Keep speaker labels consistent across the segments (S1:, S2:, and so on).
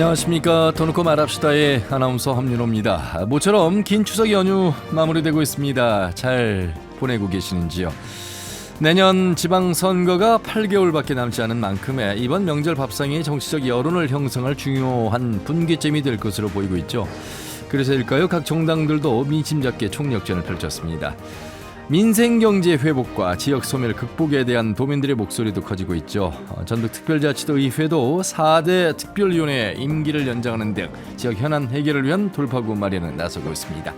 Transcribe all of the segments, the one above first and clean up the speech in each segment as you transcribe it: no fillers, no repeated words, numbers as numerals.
S1: 안녕하십니까. 더 놓고 말합시다의 아나운서 함윤호입니다. 모처럼 긴 추석 연휴 마무리되고 있습니다. 잘 보내고 계시는지요? 내년 지방선거가 8개월밖에 남지 않은 만큼에 이번 명절 밥상이 정치적 여론을 형성할 중요한 분기점이 될 것으로 보이고 있죠. 그래서일까요? 각 정당들도 민심 잡게 총력전을 펼쳤습니다. 민생경제 회복과 지역 소멸 극복에 대한 도민들의 목소리도 커지고 있죠. 전북특별자치도의회도 4대 특별위원회 임기를 연장하는 등 지역 현안 해결을 위한 돌파구 마련에 나서고 있습니다.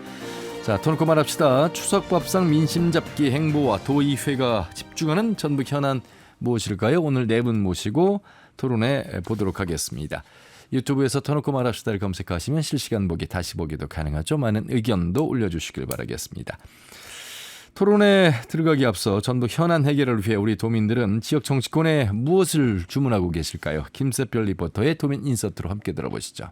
S1: 자, 터놓고 말합시다. 추석밥상 민심 잡기 행보와 도의회가 집중하는 전북 현안 무엇일까요? 오늘 네 분 모시고 토론해 보도록 하겠습니다. 유튜브에서 터놓고 말합시다를 검색하시면 실시간 보기, 다시 보기도 가능하죠. 많은 의견도 올려주시길 바라겠습니다. 토론에 들어가기 앞서 전북 현안 해결을 위해 우리 도민들은 지역 정치권에 무엇을 주문하고 계실까요? 김세별 리포터의 도민 인서트로 함께 들어보시죠.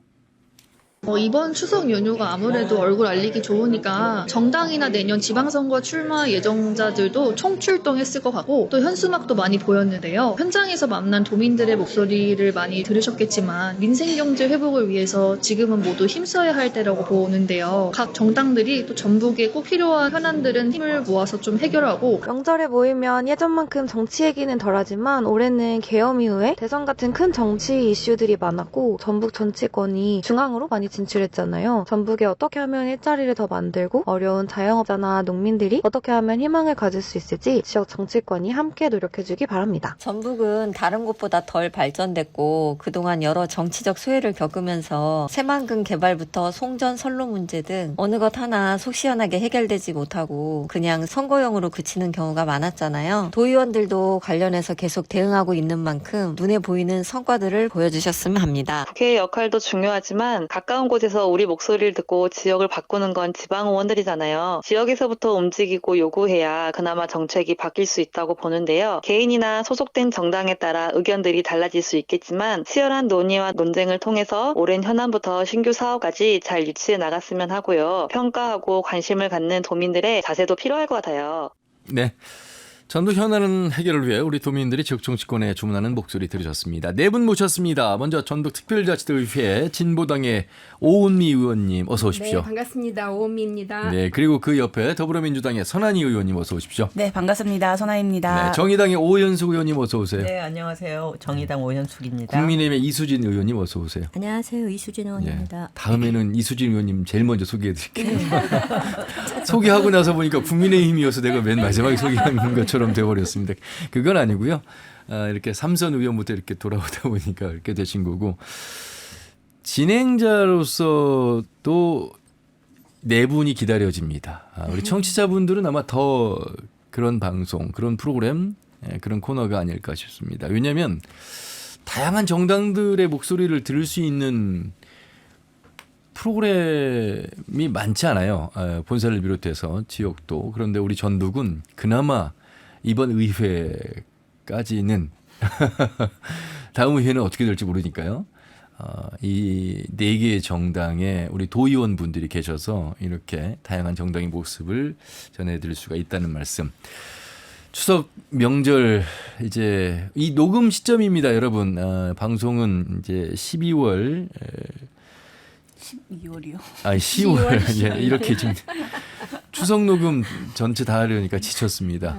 S2: 이번 추석 연휴가 아무래도 얼굴 알리기 좋으니까 정당이나 내년 지방선거 출마 예정자들도 총출동했을 것 같고 또 현수막도 많이 보였는데요. 현장에서 만난 도민들의 목소리를 많이 들으셨겠지만 민생경제 회복을 위해서 지금은 모두 힘써야 할 때라고 보는데요. 각 정당들이 또 전북에 꼭 필요한 현안들은 힘을 모아서 좀 해결하고
S3: 명절에 모이면 예전만큼 정치 얘기는 덜하지만 올해는 계엄 이후에 대선 같은 큰 정치 이슈들이 많았고 전북 정치권이 중앙으로 많이 진출했잖아요. 전북에 어떻게 하면 일자리를 더 만들고 어려운 자영업자나 농민들이 어떻게 하면 희망을 가질 수 있을지 지역 정치권이 함께 노력해주기 바랍니다.
S4: 전북은 다른 곳보다 덜 발전됐고 그동안 여러 정치적 소외를 겪으면서 새만금 개발부터 송전 선로 문제 등 어느 것 하나 속 시원하게 해결되지 못하고 그냥 선거용으로 그치는 경우가 많았잖아요. 도의원들도 관련해서 계속 대응하고 있는 만큼 눈에 보이는 성과들을 보여주셨으면 합니다.
S5: 국회의 역할도 중요하지만 가까운 곳에서 우리 목소리를 듣고 지역을 바꾸는 건 지방의원들이잖아요. 지역에서부터 움직이고 요구해야 그나마 정책이 바뀔 수 있다고 보는데요. 개인이나 소속된 정당에 따라 의견들이 달라질 수 있겠지만 치열한 논의와 논쟁을 통해서 오랜 현안부터 신규 사업까지 잘 유치해 나갔으면 하고요. 평가하고 관심을 갖는 도민들의 자세도 필요할 것 같아요.
S1: 네. 전북 현안 해결을 위해 우리 도민들이 지역 정치권에 주문하는 목소리 들으셨습니다. 네 분 모셨습니다. 먼저 전북 특별자치도의회 진보당의 오은미 의원님 어서 오십시오.
S6: 네, 반갑습니다. 오은미입니다.
S1: 네, 그리고 그 옆에 더불어민주당의 선한희 의원님 어서 오십시오.
S7: 네, 반갑습니다. 선아입니다.
S1: 네, 정의당의 오연숙 의원님 어서 오세요.
S8: 네, 안녕하세요. 정의당 오연숙입니다.
S1: 국민의힘의 이수진 의원님 어서 오세요.
S4: 안녕하세요. 이수진 의원입니다.
S1: 네, 다음에는 이수진 의원님 제일 먼저 소개해드릴게요. 소개하고 나서 보니까 국민의힘이어서 내가 맨 마지막에 소개하는 것처럼 돼버렸습니다. 그건 아니고요. 이렇게 삼선 의원부터 이렇게 돌아오다 보니까 이렇게 되신 거고 진행자로서 또 네 분이 기다려집니다. 우리 청취자분들은 아마 더 그런 방송, 그런 프로그램, 그런 코너가 아닐까 싶습니다. 왜냐하면 다양한 정당들의 목소리를 들을 수 있는 프로그램이 많지 않아요. 본사를 비롯해서 지역도. 그런데 우리 전북은 그나마 이번 의회까지는 다음 의회는 어떻게 될지 모르니까요. 이 네 개의 정당에 우리 도의원 분들이 계셔서 이렇게 다양한 정당의 모습을 전해드릴 수가 있다는 말씀. 추석 명절 이제 이 녹음 시점입니다, 여러분. 방송은 이제 12월
S7: 12월이요?
S1: 10월. 예, 이렇게 지금 추석 녹음 전체 다 하려니까 지쳤습니다.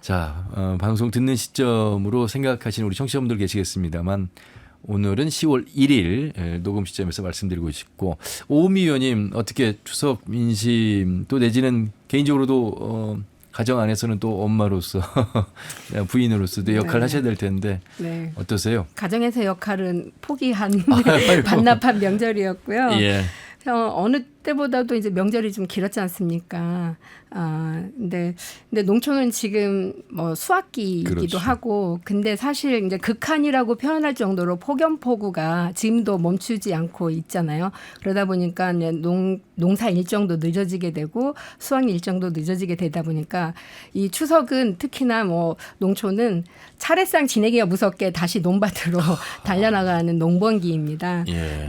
S1: 자, 방송 듣는 시점으로 생각하시는 우리 청취자분들 계시겠습니다만 오늘은 10월 1일 녹음 시점에서 말씀드리고 싶고 오은미 의원님 어떻게 추석 민심 또 내지는 개인적으로도 가정 안에서는 또 엄마로서 부인으로서도 역할을 하셔야 될 텐데
S6: 네.
S1: 어떠세요?
S6: 가정에서 역할은 포기한 반납한 명절이었고요.
S1: 예.
S6: 어느 때보다도 이제 명절이 좀 길었지 않습니까? 근데 농촌은 지금 뭐 수확기이기도
S1: 그렇죠.
S6: 하고, 근데 사실 이제 극한이라고 표현할 정도로 폭염폭우가 지금도 멈추지 않고 있잖아요. 그러다 보니까 이제 농사 일정도 늦어지게 되고 수확 일정도 늦어지게 되다 보니까 이 추석은 특히나 뭐 농촌은 차례상 지내기가 무섭게 다시 논밭으로 달려나가는 농번기입니다.
S1: 예.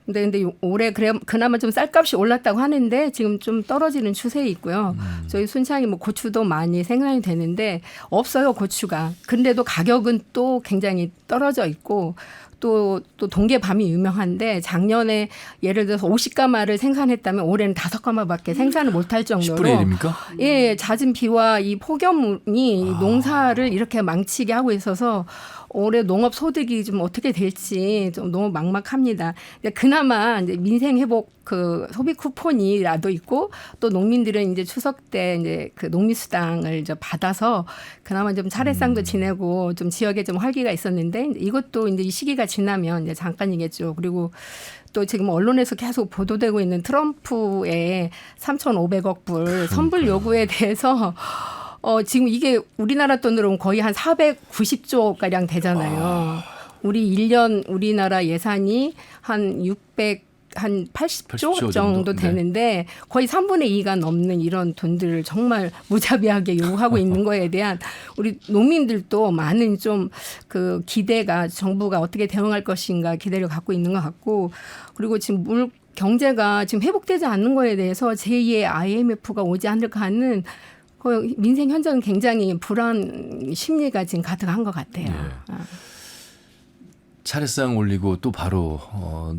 S6: 근데 올해 그나마 좀 쌀값이 올랐다고 하는데 지금 좀 떨어지는 추세에 있고요. 저희 순창이 뭐 고추도 많이 생산이 되는데 없어요, 고추가. 근데도 가격은 또 굉장히 떨어져 있고 또 동계밤이 유명한데 작년에 예를 들어서 50가마를 생산했다면 올해는 5가마밖에 생산을 못할 정도로
S1: 10분의 1입니까?
S6: 예, 잦은 비와 이 폭염이 농사를 이렇게 망치게 하고 있어서 올해 농업 소득이 좀 어떻게 될지 좀 너무 막막합니다. 그나마 이제 민생 회복 그 소비 쿠폰이라도 있고 또 농민들은 이제 추석 때 이제 그 농민수당을 이제 받아서 그나마 좀 차례상도 지내고 좀 지역에 좀 활기가 있었는데 이것도 이제 이 시기가 지나면 이제 잠깐이겠죠. 그리고 또 지금 언론에서 계속 보도되고 있는 트럼프의 3,500억 불 선불 요구에 대해서 지금 이게 우리나라 돈으로 거의 한 490조 가량 되잖아요. 우리 1년 우리나라 예산이 한 80조 정도 되는데 거의 3분의 2가 넘는 이런 돈들을 정말 무자비하게 요구하고 있는 거에 대한 우리 농민들도 많은 좀 그 기대가 정부가 어떻게 대응할 것인가 기대를 갖고 있는 것 같고 그리고 지금 경제가 지금 회복되지 않는 거에 대해서 제2의 IMF가 오지 않을까 하는 민생 현장은 굉장히 불안 심리가 지금 가득한 것 같아요.
S1: 네. 차례상 올리고 또 바로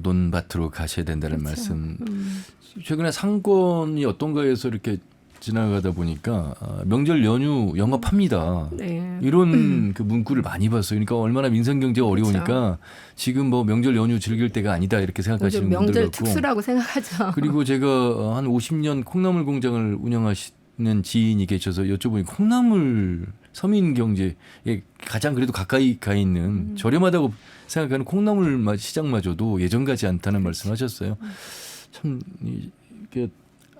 S1: 논밭으로 가셔야 된다는 말씀. 최근에 상권이 어떤가에서 이렇게 지나가다 보니까 명절 연휴 영업합니다.
S6: 네.
S1: 이런 그 문구를 많이 봤어요. 그러니까 얼마나 민생 경제가 어려우니까 지금 뭐 명절 연휴 즐길 때가 아니다 이렇게 생각하시는 분들
S6: 명절
S1: 같고.
S6: 특수라고 생각하죠.
S1: 그리고 제가 한 50년 콩나물 공장을 운영하시는 지인이 계셔서 여쭤보니 콩나물 서민 경제에 가장 그래도 가까이 가 있는 저렴하다고 생각하는 콩나물 시장마저도 예전 같지 않다는 말씀하셨어요. 참 이게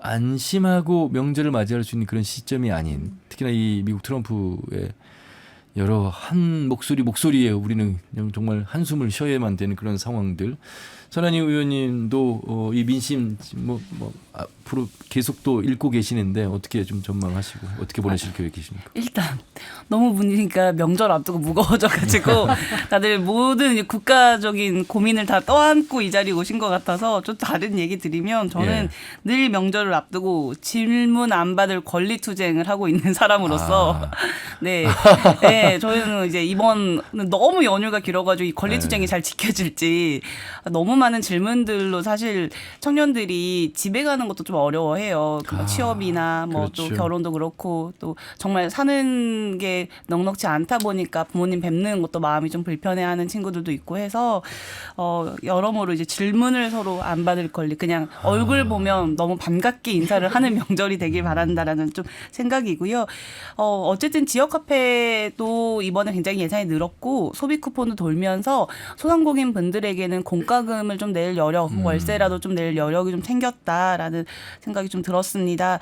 S1: 안심하고 명절을 맞이할 수 있는 그런 시점이 아닌 특히나 이 미국 트럼프의 여러 한 목소리에 우리는 정말 한숨을 쉬어야만 되는 그런 상황들. 선한희 의원님도 이 민심 앞으로 계속 또 읽고 계시는데 어떻게 좀 전망하시고 어떻게 보내실 계획이십니까?
S7: 일단 너무 분위기가 명절 앞두고 무거워져가지고 다들 모든 국가적인 고민을 다 떠안고 이 자리에 오신 것 같아서 좀 다른 얘기 드리면 저는 늘 명절을 앞두고 질문 안 받을 권리투쟁을 하고 있는 사람으로서 네, 저희는 이제 이번 너무 연휴가 길어가지고 이 권리투쟁이 잘 지켜질지 너무 많은 질문들로 사실 청년들이 집에 가는 것도 좀 어려워해요. 뭐 취업이나 뭐 또
S1: 그렇죠.
S7: 결혼도 그렇고 또 정말 사는 게 넉넉지 않다 보니까 부모님 뵙는 것도 마음이 좀 불편해하는 친구들도 있고 해서 여러모로 이제 질문을 서로 안 받을 권리 그냥 얼굴 보면 너무 반갑게 인사를 하는 명절이 되길 바란다라는 좀 생각이고요. 어쨌든 지역 카페도 이번에 굉장히 예산이 늘었고 소비 쿠폰도 돌면서 소상공인 분들에게는 공과금을 좀 낼 여력, 월세라도 좀 낼 여력이 좀 생겼다라는 생각이 좀 들었습니다.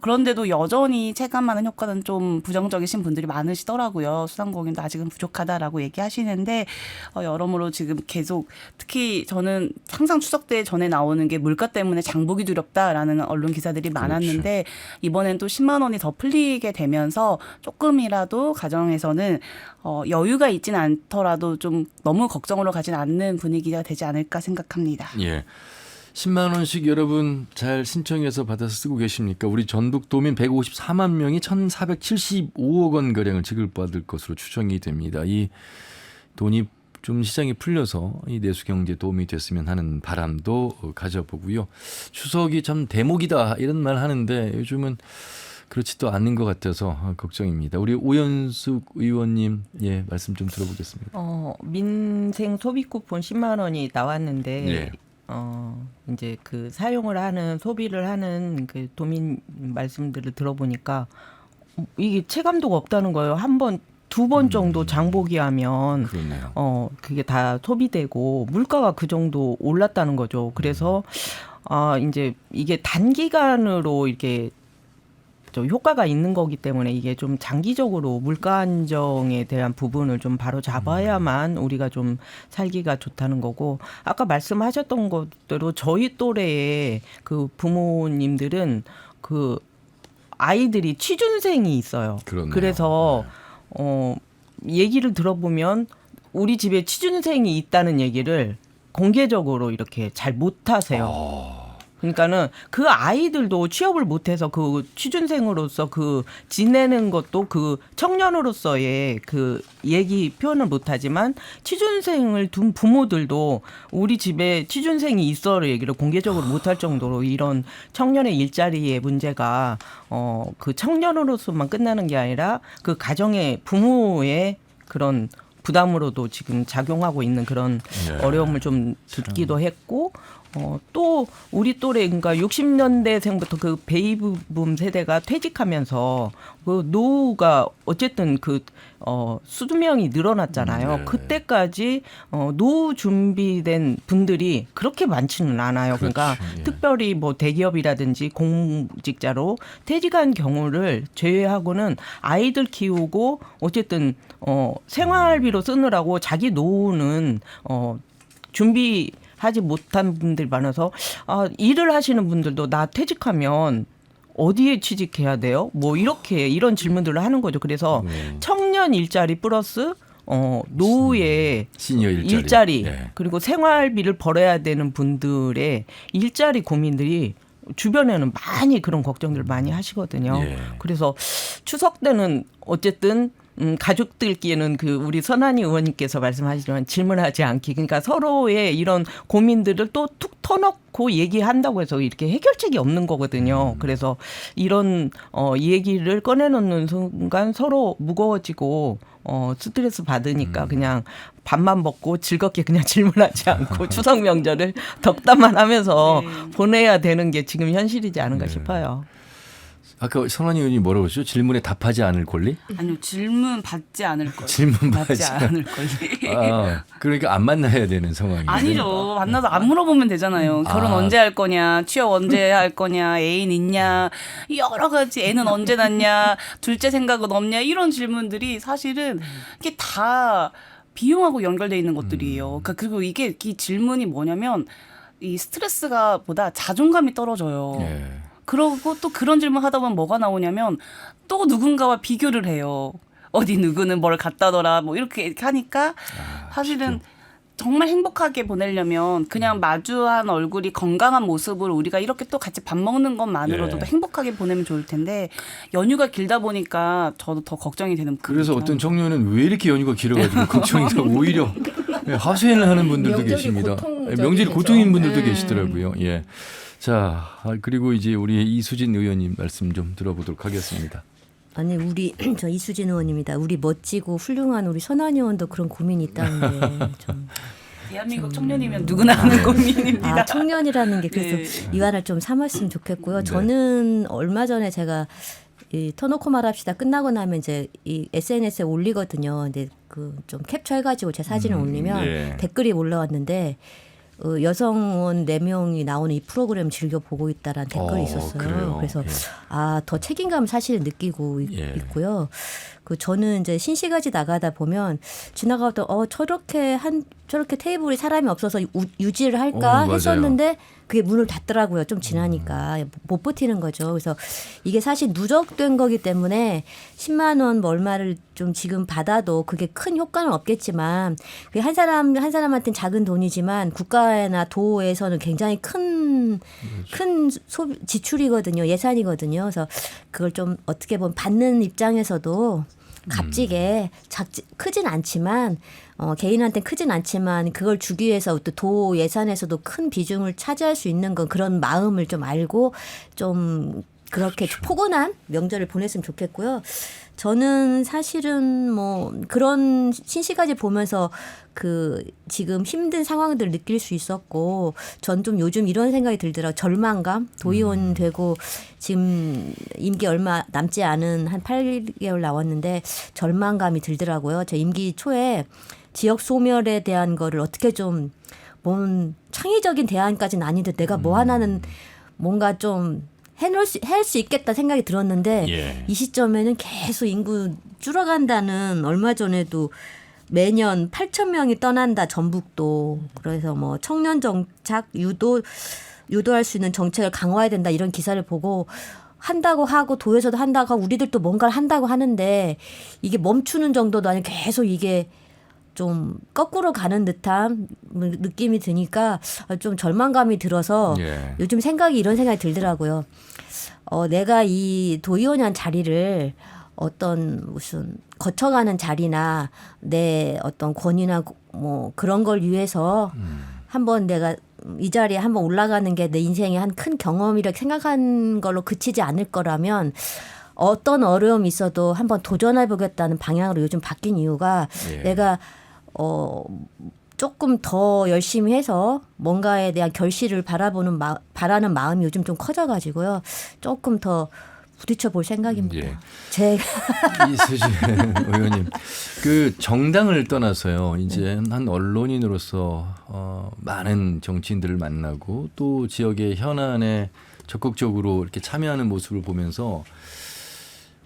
S7: 그런데도 여전히 체감하는 효과는 좀 부정적이신 분들이 많으시더라고요. 소상공인도 아직은 부족하다라고 얘기하시는데 여러모로 지금 계속 특히 저는 항상 추석 때 전에 나오는 게 물가 때문에 장보기 두렵다라는 언론 기사들이 많았는데 이번엔 또 10만 원이 더 풀리게 되면서 조금이라도 가정에서는 여유가 있지는 않더라도 좀 너무 걱정으로 가진 않는 분위기가 되지 않을까 생각합니다.
S1: 예. 10만 원씩 여러분 잘 신청해서 받아서 쓰고 계십니까? 우리 전북 도민 154만 명이 1,475억 원 가량을 지급받을 것으로 추정이 됩니다. 이 돈이 좀 시장이 풀려서 이 내수 경제에 도움이 됐으면 하는 바람도 가져보고요. 추석이 참 대목이다 이런 말 하는데 요즘은 그렇지도 않는 것 같아서 걱정입니다. 우리 오연숙 의원님 말씀 좀 들어보겠습니다.
S8: 민생 소비 쿠폰 10만 원이 나왔는데
S1: 네.
S8: 이제 그 사용을 하는 소비를 하는 그 도민 말씀들을 들어보니까 이게 체감도가 없다는 거예요. 한 번, 두 번 정도 장보기 하면
S1: 그렇네요.
S8: 그게 다 소비되고 물가가 그 정도 올랐다는 거죠. 그래서 이제 이게 단기간으로 이렇게 좀 효과가 있는 거기 때문에 이게 좀 장기적으로 물가 안정에 대한 부분을 좀 바로 잡아야만 우리가 좀 살기가 좋다는 거고 아까 말씀하셨던 것대로 저희 또래의 그 부모님들은 그 아이들이 취준생이 있어요.
S1: 그렇네요.
S8: 그래서 얘기를 들어보면 우리 집에 취준생이 있다는 얘기를 공개적으로 이렇게 잘 못하세요. 그러니까는 그 아이들도 취업을 못해서 그 취준생으로서 그 지내는 것도 그 청년으로서의 그 얘기 표현을 못하지만 취준생을 둔 부모들도 우리 집에 취준생이 있어를 얘기를 공개적으로 못할 정도로 이런 청년의 일자리의 문제가 그 청년으로서만 끝나는 게 아니라 그 가정의 부모의 그런 부담으로도 지금 작용하고 있는 그런 어려움을 좀 듣기도 했고 또 우리 또래 그러니까 60년대생부터 그 베이비붐 세대가 퇴직하면서 그 노후가 어쨌든 그 수명이 늘어났잖아요.
S1: 네.
S8: 그때까지 노후 준비된 분들이 그렇게 많지는 않아요. 그러니까
S1: 그렇죠. 예.
S8: 특별히 뭐 대기업이라든지 공직자로 퇴직한 경우를 제외하고는 아이들 키우고 어쨌든 생활비로 쓰느라고 자기 노후는 준비하지 못한 분들이 많아서 일을 하시는 분들도 나 퇴직하면 어디에 취직해야 돼요? 뭐 이렇게 이런 질문들을 하는 거죠. 그래서 청년 일자리 플러스 노후의
S1: 시니어 일자리. 예.
S8: 그리고 생활비를 벌어야 되는 분들의 일자리 고민들이 주변에는 많이 그런 걱정들을 많이 하시거든요.
S1: 예.
S8: 그래서 추석 때는 어쨌든 가족들끼리는 그 우리 선한이 의원님께서 말씀하시지만 질문하지 않기 그러니까 서로의 이런 고민들을 또 툭 터놓고 얘기한다고 해서 이렇게 해결책이 없는 거거든요. 그래서 이런 얘기를 꺼내놓는 순간 서로 무거워지고 스트레스 받으니까 그냥 밥만 먹고 즐겁게 그냥 질문하지 않고 추석 명절을 덕담만 하면서 보내야 되는 게 지금 현실이지 않은가 싶어요.
S1: 아까 선환이 의원이 뭐라고 했죠? 질문에 답하지 않을 권리?
S7: 아니요, 질문 받지 않을 걸.
S1: 질문
S7: 받지 않을 권리.
S1: 그러니까 안 만나야 되는 상황이에요.
S7: 아니죠. 만나서 안 물어보면 되잖아요. 결혼 언제 할 거냐, 취업 언제 할 거냐, 애인 있냐, 여러 가지 애는 언제 낳냐, 둘째 생각은 없냐 이런 질문들이 사실은 이게 다 비용하고 연결돼 있는 것들이에요. 그러니까 그리고 이게 이 질문이 뭐냐면 이 스트레스가 보다 자존감이 떨어져요.
S1: 예.
S7: 그러고 또 그런 질문 하다 보면 뭐가 나오냐면 또 누군가와 비교를 해요. 어디 누구는 뭘 갖다더라 뭐 이렇게 하니까 사실은 정말 행복하게 보내려면 그냥 마주한 얼굴이 건강한 모습을 우리가 이렇게 또 같이 밥 먹는 것만으로도 행복하게 보내면 좋을 텐데 연휴가 길다 보니까 저도 더 걱정이 되는
S1: 그래서 어떤 청년은 왜 이렇게 연휴가 길어가지고 걱정이 더 오히려 하소연을 하는 분들도
S6: 명절이
S1: 계십니다.
S6: 고통적이죠.
S1: 명절이 고통인 분들도 계시더라고요. 예. 자, 그리고 이제 우리 이수진 의원님 말씀 좀 들어보도록 하겠습니다.
S9: 아니 우리 저 이수진 의원입니다. 우리 멋지고 훌륭한 우리 선한 의원도 그런 고민이 있다는데 좀
S7: 대한민국 청년이면 누구나 하는 고민입니다.
S9: 청년이라는 게 그래서 이완을 좀 삼았으면 좋겠고요. 저는 얼마 전에 제가 이 터놓고 말합시다 끝나고 나면 이제 이 SNS에 올리거든요. 근데 그 좀 캡처해가지고 제 사진을 올리면 댓글이 올라왔는데. 여성 의원 4명이 나오는 이 프로그램 즐겨 보고 있다라는 댓글이 있었어요.
S1: 그래요?
S9: 그래서 더 책임감을 사실 느끼고 있고요. 저는 이제 신시가지 나가다 보면 지나가다 저렇게 테이블에 사람이 없어서 유지를 할까 했었는데 그게 문을 닫더라고요. 좀 지나니까 못 버티는 거죠. 그래서 이게 사실 누적된 거기 때문에 10만 원 뭐 얼마를 좀 지금 받아도 그게 큰 효과는 없겠지만 그게 한 사람한테는 작은 돈이지만 국가나 도에서는 굉장히 큰 지출이거든요. 예산이거든요. 그래서 그걸 좀 어떻게 보면 받는 입장에서도 값지게 크진 않지만 개인한테는 크진 않지만 그걸 주기 위해서 또 도 예산에서도 큰 비중을 차지할 수 있는 건 그런 마음을 좀 알고 좀 그렇게 포근한 명절을 보냈으면 좋겠고요. 저는 사실은 뭐 그런 신시가지 보면서 지금 힘든 상황들을 느낄 수 있었고 전 좀 요즘 이런 생각이 들더라고요. 절망감. 도의원 되고 지금 임기 얼마 남지 않은 한 8개월 나왔는데 절망감이 들더라고요. 제 임기 초에 지역 소멸에 대한 거를 어떻게 좀 창의적인 대안까지는 아닌데 내가 뭐 하나는 뭔가 좀 할 수 있겠다 생각이 들었는데 이 시점에는 계속 인구 줄어간다는 얼마 전에도 매년 8,000명이 떠난다 전북도. 그래서 뭐 청년 정착 유도할 수 있는 정책을 강화해야 된다 이런 기사를 보고 한다고 하고 도에서도 한다고 하고 우리들도 뭔가를 한다고 하는데 이게 멈추는 정도도 아니고 계속 이게 좀 거꾸로 가는 듯한 느낌이 드니까 좀 절망감이 들어서
S1: 예.
S9: 요즘 이런 생각이 들더라고요. 내가 이 도의원이라는 자리를 어떤 무슨 거쳐가는 자리나 내 어떤 권위나 뭐 그런 걸 위해서 한번 내가 이 자리에 한번 올라가는 게 내 인생의 한 큰 경험이라고 생각한 걸로 그치지 않을 거라면 어떤 어려움이 있어도 한번 도전해보겠다는 방향으로 요즘 바뀐 이유가
S1: 예.
S9: 내가 조금 더 열심히 해서 뭔가에 대한 결실을 바라는 마음이 요즘 좀 커져가지고요. 조금 더 부딪혀 볼 생각입니다.
S1: 예.
S9: 제가
S1: 이수진 의원님, 그 정당을 떠나서요, 이제 한 언론인으로서 많은 정치인들을 만나고 또 지역의 현안에 적극적으로 이렇게 참여하는 모습을 보면서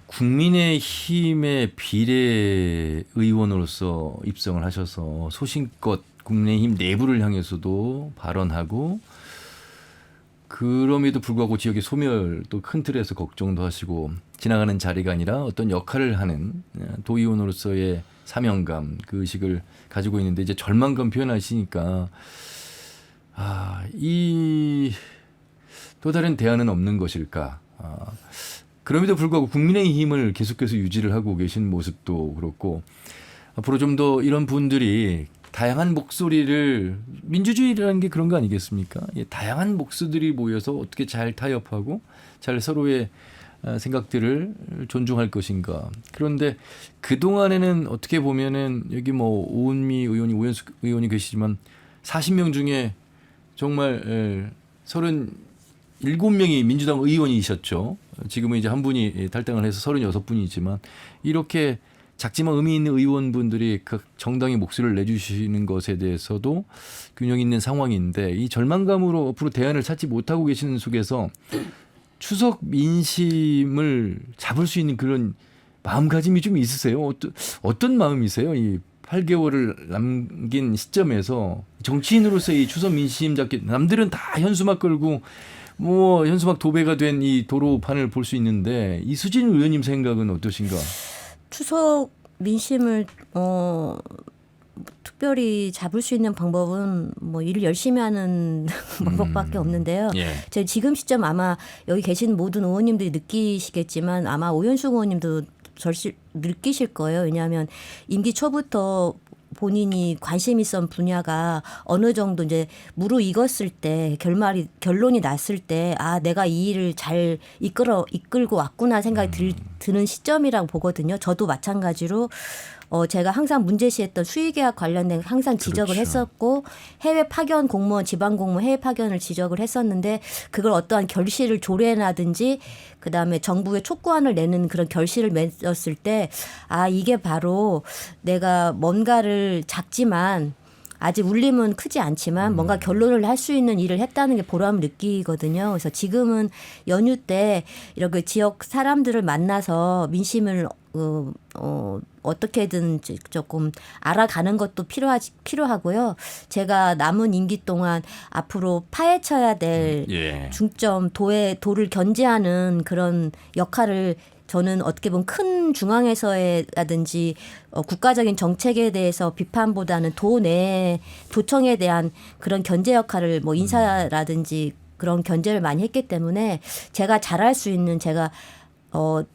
S1: 국민의힘의 비례 의원으로서 입성을 하셔서 소신껏 국민의힘 내부를 향해서도 발언하고, 그럼에도 불구하고 지역의 소멸 또 큰 틀에서 걱정도 하시고, 지나가는 자리가 아니라 어떤 역할을 하는 도의원으로서의 사명감, 그 의식을 가지고 있는데 이제 절망감 표현하시니까 이 또 다른 대안은 없는 것일까? 그럼에도 불구하고 국민의힘을 계속해서 유지를 하고 계신 모습도 그렇고, 앞으로 좀 더 이런 분들이 다양한 목소리를, 민주주의라는 게 그런 거 아니겠습니까? 다양한 목소리들이 모여서 어떻게 잘 타협하고 잘 서로의 생각들을 존중할 것인가. 그런데 그동안에는 어떻게 보면은 여기 뭐 오은미 의원이, 오연숙 의원이 계시지만 40명 중에 정말 37명이 민주당 의원이셨죠. 지금은 이제 한 분이 탈당을 해서 36분이지만 이렇게 작지만 의미 있는 의원분들이 그 정당의 목소리를 내주시는 것에 대해서도 균형 있는 상황인데, 이 절망감으로 앞으로 대안을 찾지 못하고 계시는 속에서 추석 민심을 잡을 수 있는 그런 마음가짐이 좀 있으세요? 어떤 마음이세요? 이 8개월을 남긴 시점에서 정치인으로서 이 추석 민심 잡기, 남들은 다 현수막 끌고 뭐 현수막 도배가 된 이 도로판을 볼 수 있는데, 이수진 의원님 생각은 어떠신가?
S9: 추석 민심을 특별히 잡을 수 있는 방법은 뭐 일을 열심히 하는 방법밖에 없는데요.
S1: 예.
S9: 제가 지금 시점 아마 여기 계신 모든 의원님들이 느끼시겠지만 아마 오연숙 의원님도 절실 느끼실 거예요. 왜냐하면 임기 초부터 본인이 관심 있었던 분야가 어느 정도 이제 무르익었을 때, 결론이 났을 때, 내가 이 일을 잘 이끌고 왔구나 생각이 드는 시점이라고 보거든요. 저도 마찬가지로 제가 항상 문제시했던 수의계약 관련된 항상 지적을
S1: 그렇죠.
S9: 했었고, 해외 파견 공무원, 지방 공무원 해외 파견을 지적을 했었는데, 그걸 어떠한 결실을 조례나든지 그다음에 정부의 촉구안을 내는 그런 결실을 맺었을 때, 이게 바로 내가 뭔가를 작지만 아직 울림은 크지 않지만 뭔가 결론을 할 수 있는 일을 했다는 게 보람을 느끼거든요. 그래서 지금은 연휴 때 이렇게 지역 사람들을 만나서 민심을 어떻게든 조금 알아가는 것도 필요하고요. 제가 남은 임기 동안 앞으로 파헤쳐야 될 중점, 도를 견제하는 그런 역할을 저는 어떻게 보면 큰 중앙에서라든지 국가적인 정책에 대해서 비판보다는 도청에 대한 그런 견제 역할을 뭐 인사라든지 그런 견제를 많이 했기 때문에 제가 잘할 수 있는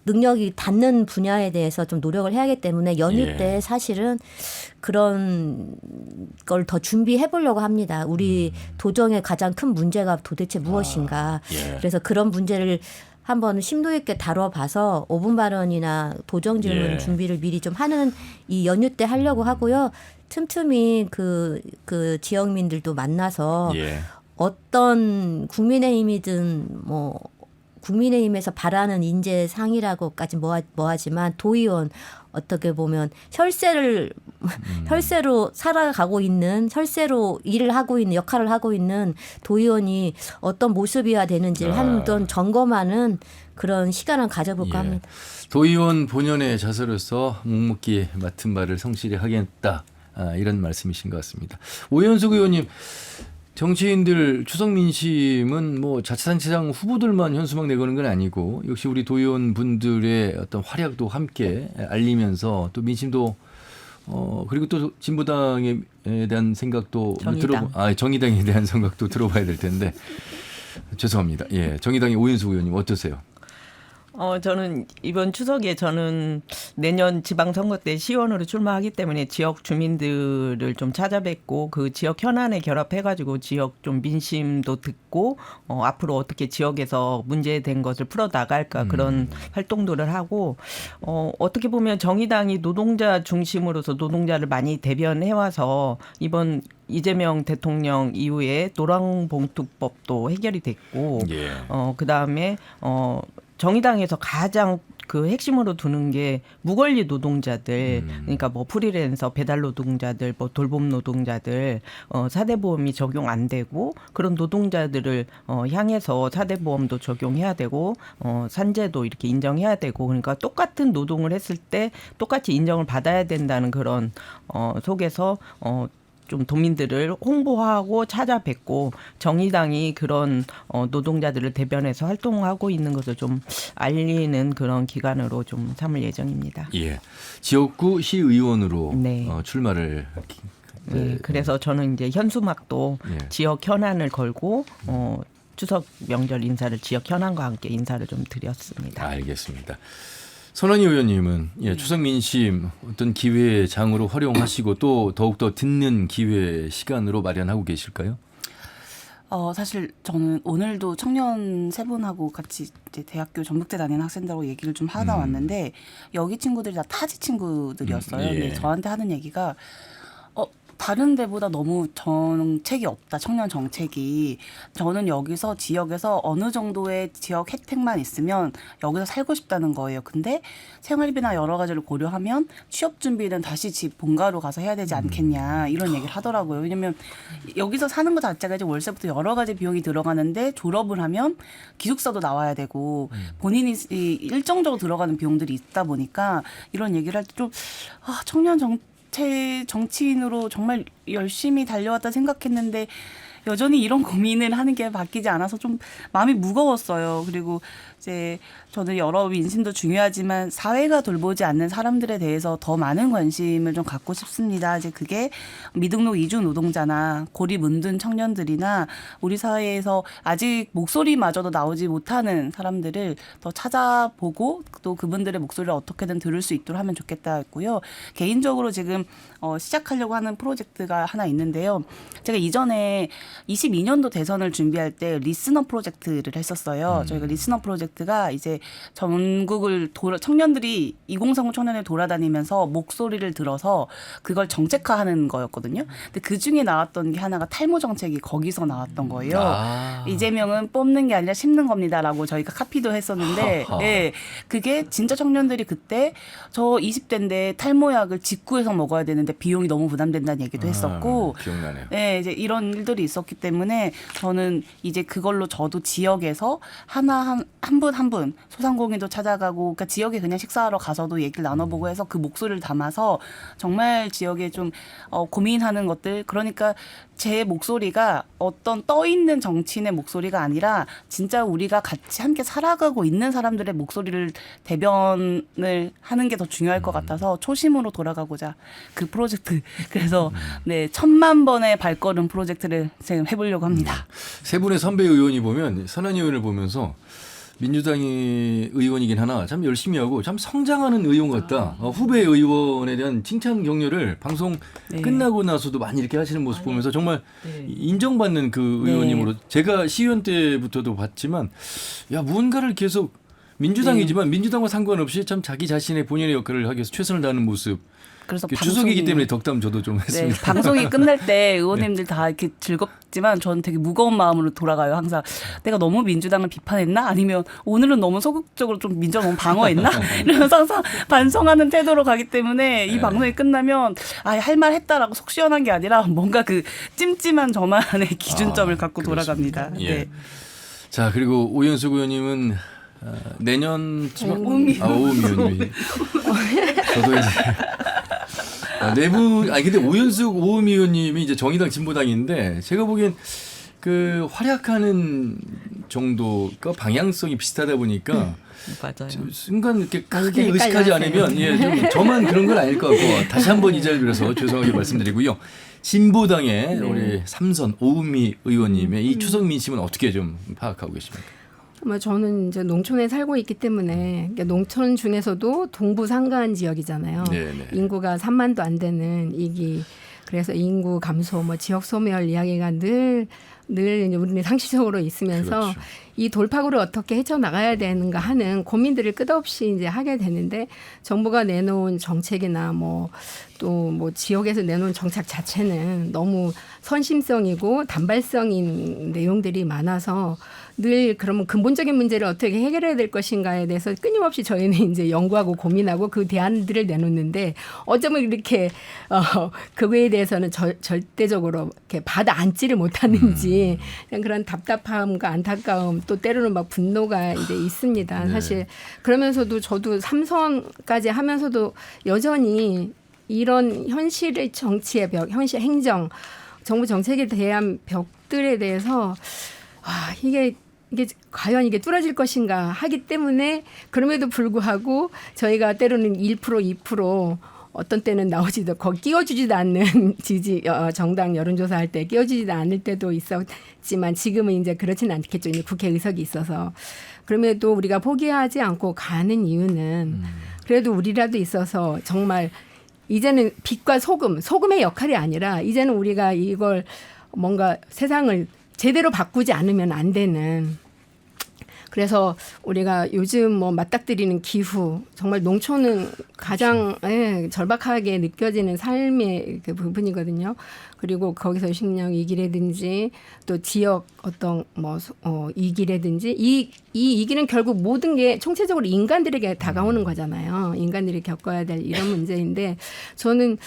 S9: 능력이 닿는 분야에 대해서 좀 노력을 해야 하기 때문에 연휴 때 사실은 그런 걸 더 준비해 보려고 합니다. 우리 도정의 가장 큰 문제가 도대체 무엇인가. 그래서 그런 문제를 한번 심도 있게 다뤄봐서 5분 발언이나 도정 질문 준비를 미리 좀 하는 이 연휴 때 하려고 하고요. 틈틈이 그 지역민들도 만나서 어떤 국민의힘이든 뭐 국민의힘에서 바라는 인재상이라고까지 뭐하지만 도의원 어떻게 보면 혈세로 살아가고 있는, 혈세로 일을 하고 있는, 역할을 하고 있는 도의원이 어떤 모습이어야 되는지를 한번 점검하는 그런 시간을 가져볼까 합니다.
S1: 도의원 본연의 자세로서 묵묵히 맡은 바를 성실히 하겠다, 이런 말씀이신 것 같습니다. 오연숙 의원님, 정치인들 추석 민심은 뭐 자치단체장 후보들만 현수막 내거는 건 아니고 역시 우리 도의원 분들의 어떤 활약도 함께 알리면서 또 민심도 그리고 또 진보당에 대한 생각도
S8: 정의당.
S1: 정의당에 대한 생각도 들어봐야 될 텐데 죄송합니다. 예, 정의당의 오윤수 의원님 어떠세요?
S8: 저는 이번 추석에 저는 내년 지방선거 때 시의원으로 출마하기 때문에 지역 주민들을 좀 찾아뵙고 그 지역 현안에 결합해가지고 지역 좀 민심도 듣고 앞으로 어떻게 지역에서 문제된 것을 풀어나갈까 그런 활동들을 하고 어떻게 보면 정의당이 노동자 중심으로서 노동자를 많이 대변해와서 이번 이재명 대통령 이후에 노랑봉투법도 해결이 됐고
S1: 예.
S8: 그다음에 정의당에서 가장 그 핵심으로 두는 게 무권리 노동자들, 그러니까 뭐 프리랜서, 배달 노동자들, 뭐 돌봄 노동자들, 사대보험이 적용 안 되고 그런 노동자들을 향해서 사대보험도 적용해야 되고 산재도 이렇게 인정해야 되고 그러니까 똑같은 노동을 했을 때 똑같이 인정을 받아야 된다는 그런 속에서 좀 도민들을 홍보하고 찾아뵙고 정의당이 그런 노동자들을 대변해서 활동하고 있는 것을 좀 알리는 그런 기간으로 좀 삼을 예정입니다.
S1: 예, 지역구 시의원으로
S8: 네.
S1: 출마를.
S8: 네, 그래서 저는 이제 현수막도
S1: 예.
S8: 지역 현안을 걸고 추석 명절 인사를 지역 현안과 함께 인사를 좀 드렸습니다.
S1: 알겠습니다. 선원희 의원님은 추석 민심 어떤 기회의 장으로 활용하시고 또 더욱더 듣는 기회 시간으로 마련하고 계실까요?
S7: 사실 저는 오늘도 청년 세 분하고 같이 이제 대학교 전북대 다니는 학생들하고 얘기를 좀 하다 왔는데 여기 친구들이 다 타지 친구들이었어요.
S1: 예.
S7: 근데 저한테 하는 얘기가 다른 데보다 너무 정책이 없다. 청년 정책이. 저는 여기서 지역에서 어느 정도의 지역 혜택만 있으면 여기서 살고 싶다는 거예요. 근데 생활비나 여러 가지를 고려하면 취업 준비는 다시 집 본가로 가서 해야 되지 않겠냐. 이런 얘기를 하더라고요. 왜냐면 여기서 사는 것 자체가 이제 월세부터 여러 가지 비용이 들어가는데 졸업을 하면 기숙사도 나와야 되고 본인이 일정적으로 들어가는 비용들이 있다 보니까 이런 얘기를 할 때 좀 청년 정치인으로 정말 열심히 달려왔다 생각했는데 여전히 이런 고민을 하는 게 바뀌지 않아서 좀 마음이 무거웠어요. 그리고 이제 저는 여러 민심도 중요하지만 사회가 돌보지 않는 사람들에 대해서 더 많은 관심을 좀 갖고 싶습니다. 이제 그게 미등록 이주 노동자나 고립 문든 청년들이나 우리 사회에서 아직 목소리마저도 나오지 못하는 사람들을 더 찾아보고 또 그분들의 목소리를 어떻게든 들을 수 있도록 하면 좋겠다 했고요. 개인적으로 지금 시작하려고 하는 프로젝트가 하나 있는데요. 제가 이전에 22년도 대선을 준비할 때 리스너 프로젝트를 했었어요. 저희가 리스너 프로젝트가 이제 전국을 청년들이 2030 청년을 돌아다니면서 목소리를 들어서 그걸 정책화하는 거였거든요. 근데 그 중에 나왔던 게 하나가 탈모 정책이 거기서 나왔던 거예요. 이재명은 뽑는 게 아니라 심는 겁니다라고 저희가 카피도 했었는데 예, 그게 진짜 청년들이 그때 저 20대인데 탈모약을 직구해서 먹어야 되는데 비용이 너무 부담된다는 얘기도 했었고
S1: 기억나네요.
S7: 네, 이제 이런 일들이 있었기 때문에 저는 이제 그걸로 저도 지역에서 한 분 한 분 소상공인도 찾아가고 그러니까 지역에 그냥 식사하러 가서도 얘기를 나눠보고 해서 그 목소리를 담아서 정말 지역에 좀 고민하는 것들 그러니까 제 목소리가 어떤 떠있는 정치인의 목소리가 아니라 진짜 우리가 같이 함께 살아가고 있는 사람들의 목소리를 대변을 하는 게 더 중요할 것 같아서 초심으로 돌아가고자 그 프로젝트 그래서 네 1000만 번의 발걸음 프로젝트를 지금 해보려고 합니다.
S1: 세 분의 선배 의원이 보면 선한희 의원을 보면서 민주당이 의원이긴 하나 참 열심히 하고 참 성장하는 의원 같다. 후배 의원에 대한 칭찬 격려를 방송 끝나고 나서도 많이 이렇게 하시는 모습 보면서 정말 인정받는 그 의원님으로 제가 시의원 때부터도 봤지만 야 무언가를 계속 민주당이지만 민주당과 상관없이 참 자기 자신의 본인의 역할을 하기 위해서 최선을 다하는 모습.
S7: 그래서
S1: 추석이기 때문에 덕담 저도 좀 했습니다.
S7: 네, 방송이 끝날 때 의원님들 다 이렇게 즐겁지만 저는 되게 무거운 마음으로 돌아가요. 항상 내가 너무 민주당을 비판했나? 아니면 오늘은 너무 소극적으로 좀 민주당 너무 방어했나? 이러면서 항상 반성하는 태도로 가기 때문에 이 방송이 끝나면 할 말 했다라고 속 시원한 게 아니라 뭔가 그 찜찜한 저만의 기준점을 갖고 돌아갑니다.
S1: 예.
S7: 네.
S1: 자 그리고 오연숙 의원님은 내년
S7: 오미
S1: 의원님이 저도 이제 내부 근데 오연숙 오음이 의원님이 이제 정의당 진보당인데 제가 보기엔 그 활약하는 정도가 방향성이 비슷하다 보니까
S8: 맞아요.
S1: 순간 이렇게
S6: 많이들
S1: 크게 의식하지
S6: 헷갈려하세요.
S1: 않으면 좀 저만 그런 건 아닐 것 같고 다시 한번 이 자리를 빌어서 죄송하게 말씀드리고요. 진보당의 우리 삼선 오은미 의원님의 이 추석 민심은 어떻게 좀 파악하고 계십니까?
S6: 저는 이제 농촌에 살고 있기 때문에 그러니까 농촌 중에서도 동부 산간 지역이잖아요.
S1: 네네.
S6: 인구가 3만도 안 되는 이기 그래서 인구 감소, 지역 소멸 이야기가 늘 이제 우리는 상식적으로 있으면서
S1: 그렇죠.
S6: 이 돌파구를 어떻게 헤쳐나가야 되는가 하는 고민들을 끝없이 이제 하게 되는데 정부가 내놓은 정책이나 또 지역에서 내놓은 정책 자체는 너무 선심성이고 단발성인 내용들이 많아서 늘 그러면 근본적인 문제를 어떻게 해결해야 될 것인가에 대해서 끊임없이 저희는 이제 연구하고 고민하고 그 대안들을 내놓는데 어쩌면 이렇게 그거에 대해서는 절대적으로 이렇게 받아 앉지를 못하는지 그냥 그런 답답함과 안타까움 또 때로는 막 분노가 이제 있습니다.
S1: 네.
S6: 사실 그러면서도 저도 삼선까지 하면서도 여전히 이런 현실의 정치의 벽, 현실 행정, 정부 정책에 대한 벽들에 대해서 이게 과연 이게 뚫어질 것인가 하기 때문에 그럼에도 불구하고 저희가 때로는 1% 2% 어떤 때는 나오지도 거기 끼워주지도 않는 정당 여론조사할 때 끼워주지도 않을 때도 있었지만 지금은 이제 그렇지는 않겠죠. 이제 국회 의석이 있어서. 그럼에도 우리가 포기하지 않고 가는 이유는 그래도 우리라도 있어서 정말 이제는 빛과 소금의 역할이 아니라 이제는 우리가 이걸 뭔가 세상을 제대로 바꾸지 않으면 안 되는. 그래서 우리가 요즘 맞닥뜨리는 기후, 정말 농촌은 가장 절박하게 느껴지는 삶의 그 부분이거든요. 그리고 거기서 식량 위기라든지 또 지역 어떤 위기라든지 이 위기는 결국 모든 게 총체적으로 인간들에게 다가오는 거잖아요. 인간들이 겪어야 될 이런 문제인데 저는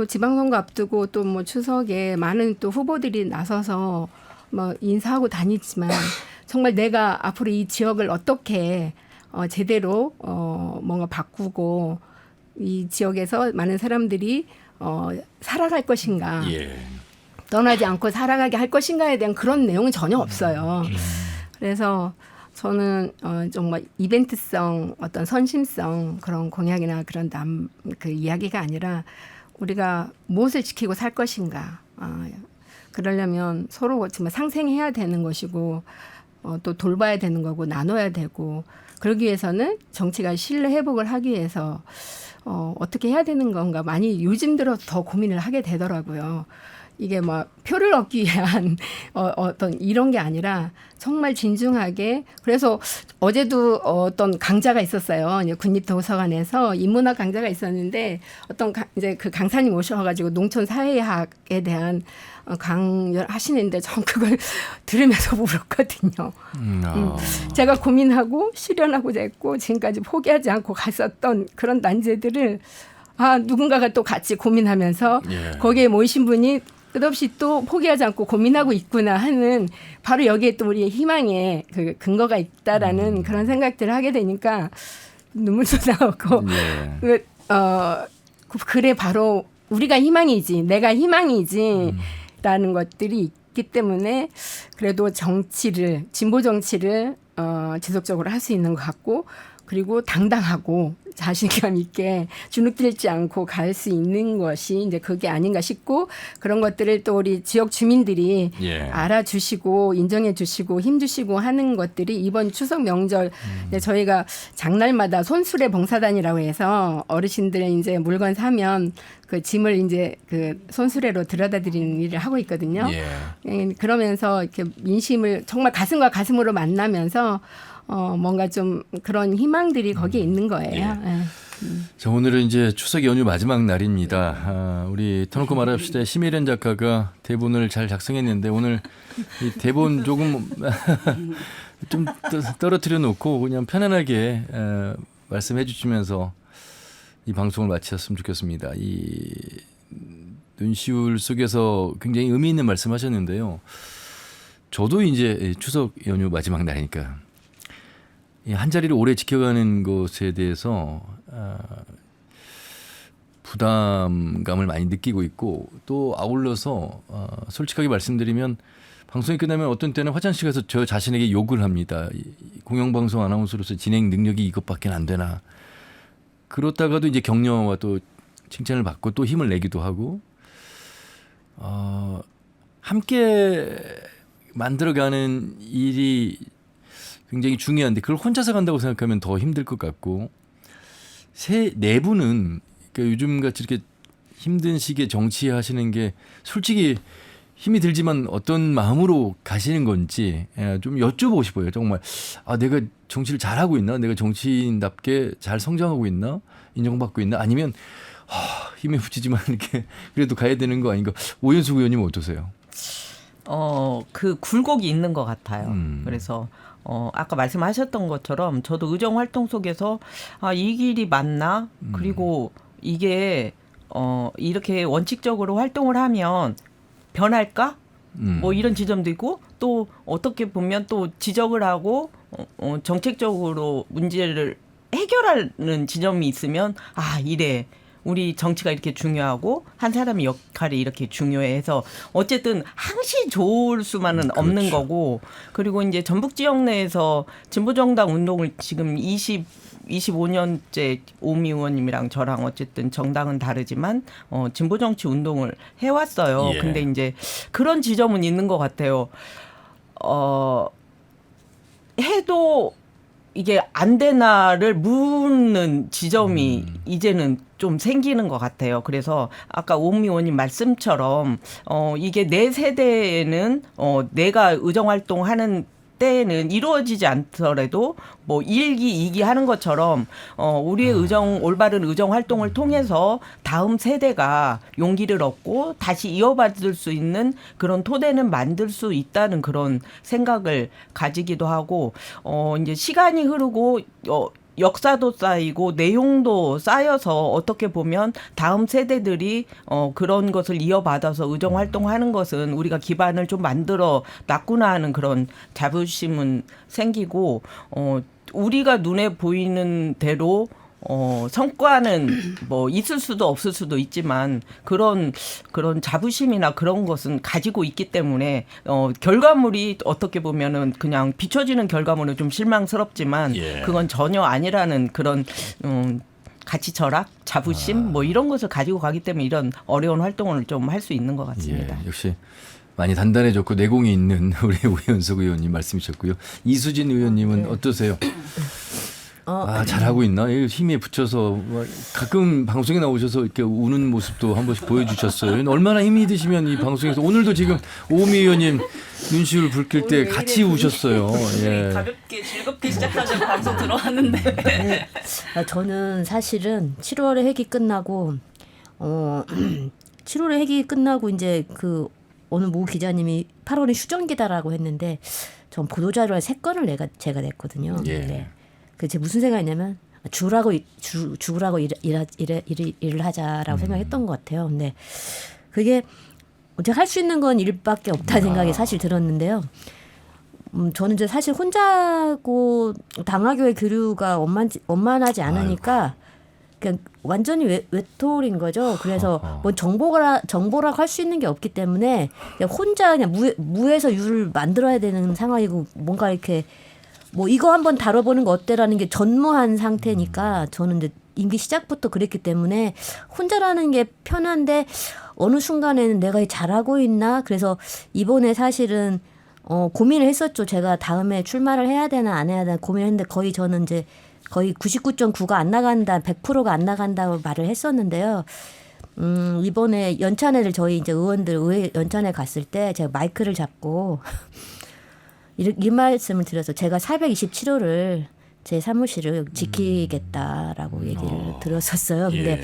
S6: 지방선거 앞두고 또 추석에 많은 또 후보들이 나서서 인사하고 다니지만 정말 내가 앞으로 이 지역을 어떻게 제대로 뭔가 바꾸고 이 지역에서 많은 사람들이 살아갈 것인가 떠나지 않고 살아가게 할 것인가에 대한 그런 내용은 전혀 없어요. 그래서 저는 정말 이벤트성 어떤 선심성 그런 공약이나 그런 그 이야기가 아니라 우리가 무엇을 지키고 살 것인가 그러려면 서로 정말 상생해야 되는 것이고 또 돌봐야 되는 거고 나눠야 되고 그러기 위해서는 정치가 신뢰 회복을 하기 위해서 어떻게 해야 되는 건가 많이 요즘 들어 더 고민을 하게 되더라고요. 이게 표를 얻기 위한 어떤 이런 게 아니라 정말 진중하게 그래서 어제도 어떤 강좌가 있었어요. 국립도서관에서 인문학 강좌가 있었는데 어떤 이제 그 강사님 오셔가지고 농촌 사회학에 대한 강연 하시는데 전 그걸 들으면서 울었거든요. 제가 고민하고 실현하고 됐고 지금까지 포기하지 않고 갔었던 그런 난제들을 누군가가 또 같이 고민하면서 거기에 모이신 분이 끝없이 또 포기하지 않고 고민하고 있구나 하는 바로 여기에 또 우리의 희망의 그 근거가 있다라는 그런 생각들을 하게 되니까 눈물도 나오고 그래 바로 우리가 희망이지 내가 희망이지 라는 것들이 있기 때문에 그래도 정치를 진보 정치를 지속적으로 할 수 있는 것 같고 그리고 당당하고 자신감 있게 주눅들지 않고 갈 수 있는 것이 이제 그게 아닌가 싶고 그런 것들을 또 우리 지역 주민들이 알아주시고 인정해 주시고 힘 주시고 하는 것들이 이번 추석 명절 저희가 장날마다 손수레 봉사단이라고 해서 어르신들 이제 물건 사면 그 짐을 이제 그 손수레로 들여다 드리는 일을 하고 있거든요. 그러면서 이렇게 민심을 정말 가슴과 가슴으로 만나면서 뭔가 좀 그런 희망들이 거기에 있는 거예요.
S1: 자, 오늘은 이제 추석 연휴 마지막 날입니다. 우리 터놓고 말합시다. 심혜련 작가가 대본을 잘 작성했는데 오늘 이 대본 조금 좀 떨어뜨려 놓고 그냥 편안하게 말씀해 주시면서 이 방송을 마쳤으면 좋겠습니다. 이 눈시울 속에서 굉장히 의미 있는 말씀하셨는데요. 저도 이제 추석 연휴 마지막 날이니까 한 자리를 오래 지켜가는 것에 대해서 부담감을 많이 느끼고 있고 또 아울러서 솔직하게 말씀드리면 방송이 끝나면 어떤 때는 화장실 가서 저 자신에게 욕을 합니다. 공영방송 아나운서로서 진행 능력이 이것밖에 안 되나. 그렇다가도 이제 격려와 또 칭찬을 받고 또 힘을 내기도 하고 함께 만들어가는 일이 굉장히 중요한데 그걸 혼자서 간다고 생각하면 더 힘들 것 같고 네 분은 그러니까 요즘같이 이렇게 힘든 시기에 정치하시는 게 솔직히 힘이 들지만 어떤 마음으로 가시는 건지 좀 여쭤보고 싶어요. 정말 내가 정치를 잘하고 있나? 내가 정치인답게 잘 성장하고 있나? 인정받고 있나? 아니면 힘에 붙이지만 이렇게 그래도 가야 되는 거 아닌가? 오연수 의원님은 어떠세요?
S8: 그 굴곡이 있는 것 같아요. 그래서 아까 말씀하셨던 것처럼 저도 의정 활동 속에서 이 길이 맞나? 그리고 이게 이렇게 원칙적으로 활동을 하면 변할까? 뭐 이런 지점도 있고 또 어떻게 보면 또 지적을 하고 정책적으로 문제를 해결하는 지점이 있으면 이래. 우리 정치가 이렇게 중요하고 한 사람의 역할이 이렇게 중요해서 어쨌든 항시 좋을 수만은 없는 거고 그리고 이제 전북 지역 내에서 진보정당 운동을 지금 25년째 오미 의원님이랑 저랑 어쨌든 정당은 다르지만 진보정치 운동을 해왔어요.
S1: 예.
S8: 근데 이제 그런 지점은 있는 것 같아요. 해도 이게 안 되나를 묻는 지점이 이제는 좀 생기는 것 같아요. 그래서 아까 오미 의원님 말씀처럼 이게 내 세대에는 내가 의정활동하는 때에는 이루어지지 않더라도 뭐 1기, 2기 하는 것처럼 우리의 올바른 의정 활동을 통해서 다음 세대가 용기를 얻고 다시 이어받을 수 있는 그런 토대는 만들 수 있다는 그런 생각을 가지기도 하고 이제 시간이 흐르고 역사도 쌓이고 내용도 쌓여서 어떻게 보면 다음 세대들이 그런 것을 이어받아서 의정 활동하는 것은 우리가 기반을 좀 만들어 놨구나 하는 그런 자부심은 생기고 우리가 눈에 보이는 대로 성과는 뭐 있을 수도 없을 수도 있지만 그런 자부심이나 그런 것은 가지고 있기 때문에 결과물이 어떻게 보면은 그냥 비춰지는 결과물은 좀 실망스럽지만 그건 전혀 아니라는 그런 가치 철학, 자부심 뭐 이런 것을 가지고 가기 때문에 이런 어려운 활동을 좀 할 수 있는 것 같습니다.
S1: 역시 많이 단단해졌고 내공이 있는 우리 오연석 의원님 말씀이셨고요. 이수진 의원님은 어떠세요? 잘하고 있나? 힘에 붙여서 가끔 방송에 나오셔서 이렇게 우는 모습도 한 번씩 보여주셨어요. 얼마나 힘이 드시면 이 방송에서 오늘도 지금 오미 의원님 눈시울 붉힐 때 같이 우셨어요. 예.
S7: 가볍게 즐겁게 시작하자고 방송 들어왔는데
S9: 저는 사실은 7월에 회기 끝나고 7월에 회기 끝나고 이제 그 어느 모 기자님이 8월에 휴전기다라고 했는데 전 보도자료를 3건을 제가 냈거든요. 네. 그게 무슨 생각이냐면 죽으라고 일을 하자라고 생각했던 것 같아요. 근데 그게 제가 할 수 있는 건 일밖에 없다는 생각이 사실 들었는데요. 저는 이제 사실 혼자고 당하교의 교류가 원만하지 않으니까 그냥 완전히 외톨인 거죠. 그래서 뭐 정보라고 할 수 있는 게 없기 때문에 그냥 혼자 그냥 무에서 유를 만들어야 되는 상황이고 뭔가 이렇게 뭐 이거 한번 다뤄보는 거 어때라는 게 전무한 상태니까 저는 이제 임기 시작부터 그랬기 때문에 혼자라는 게 편한데 어느 순간에는 내가 잘하고 있나? 그래서 이번에 사실은 고민을 했었죠. 제가 다음에 출마를 해야 되나 안 해야 되나 고민을 했는데 저는 이제 거의 99.9가 안 나간다, 100%가 안 나간다고 말을 했었는데요. 이번에 연찬회를 저희 이제 의회 연찬회 갔을 때 제가 마이크를 잡고 이 말씀을 드려서 제가 427호를 제 사무실을 지키겠다라고 얘기를 들었었어요. 근데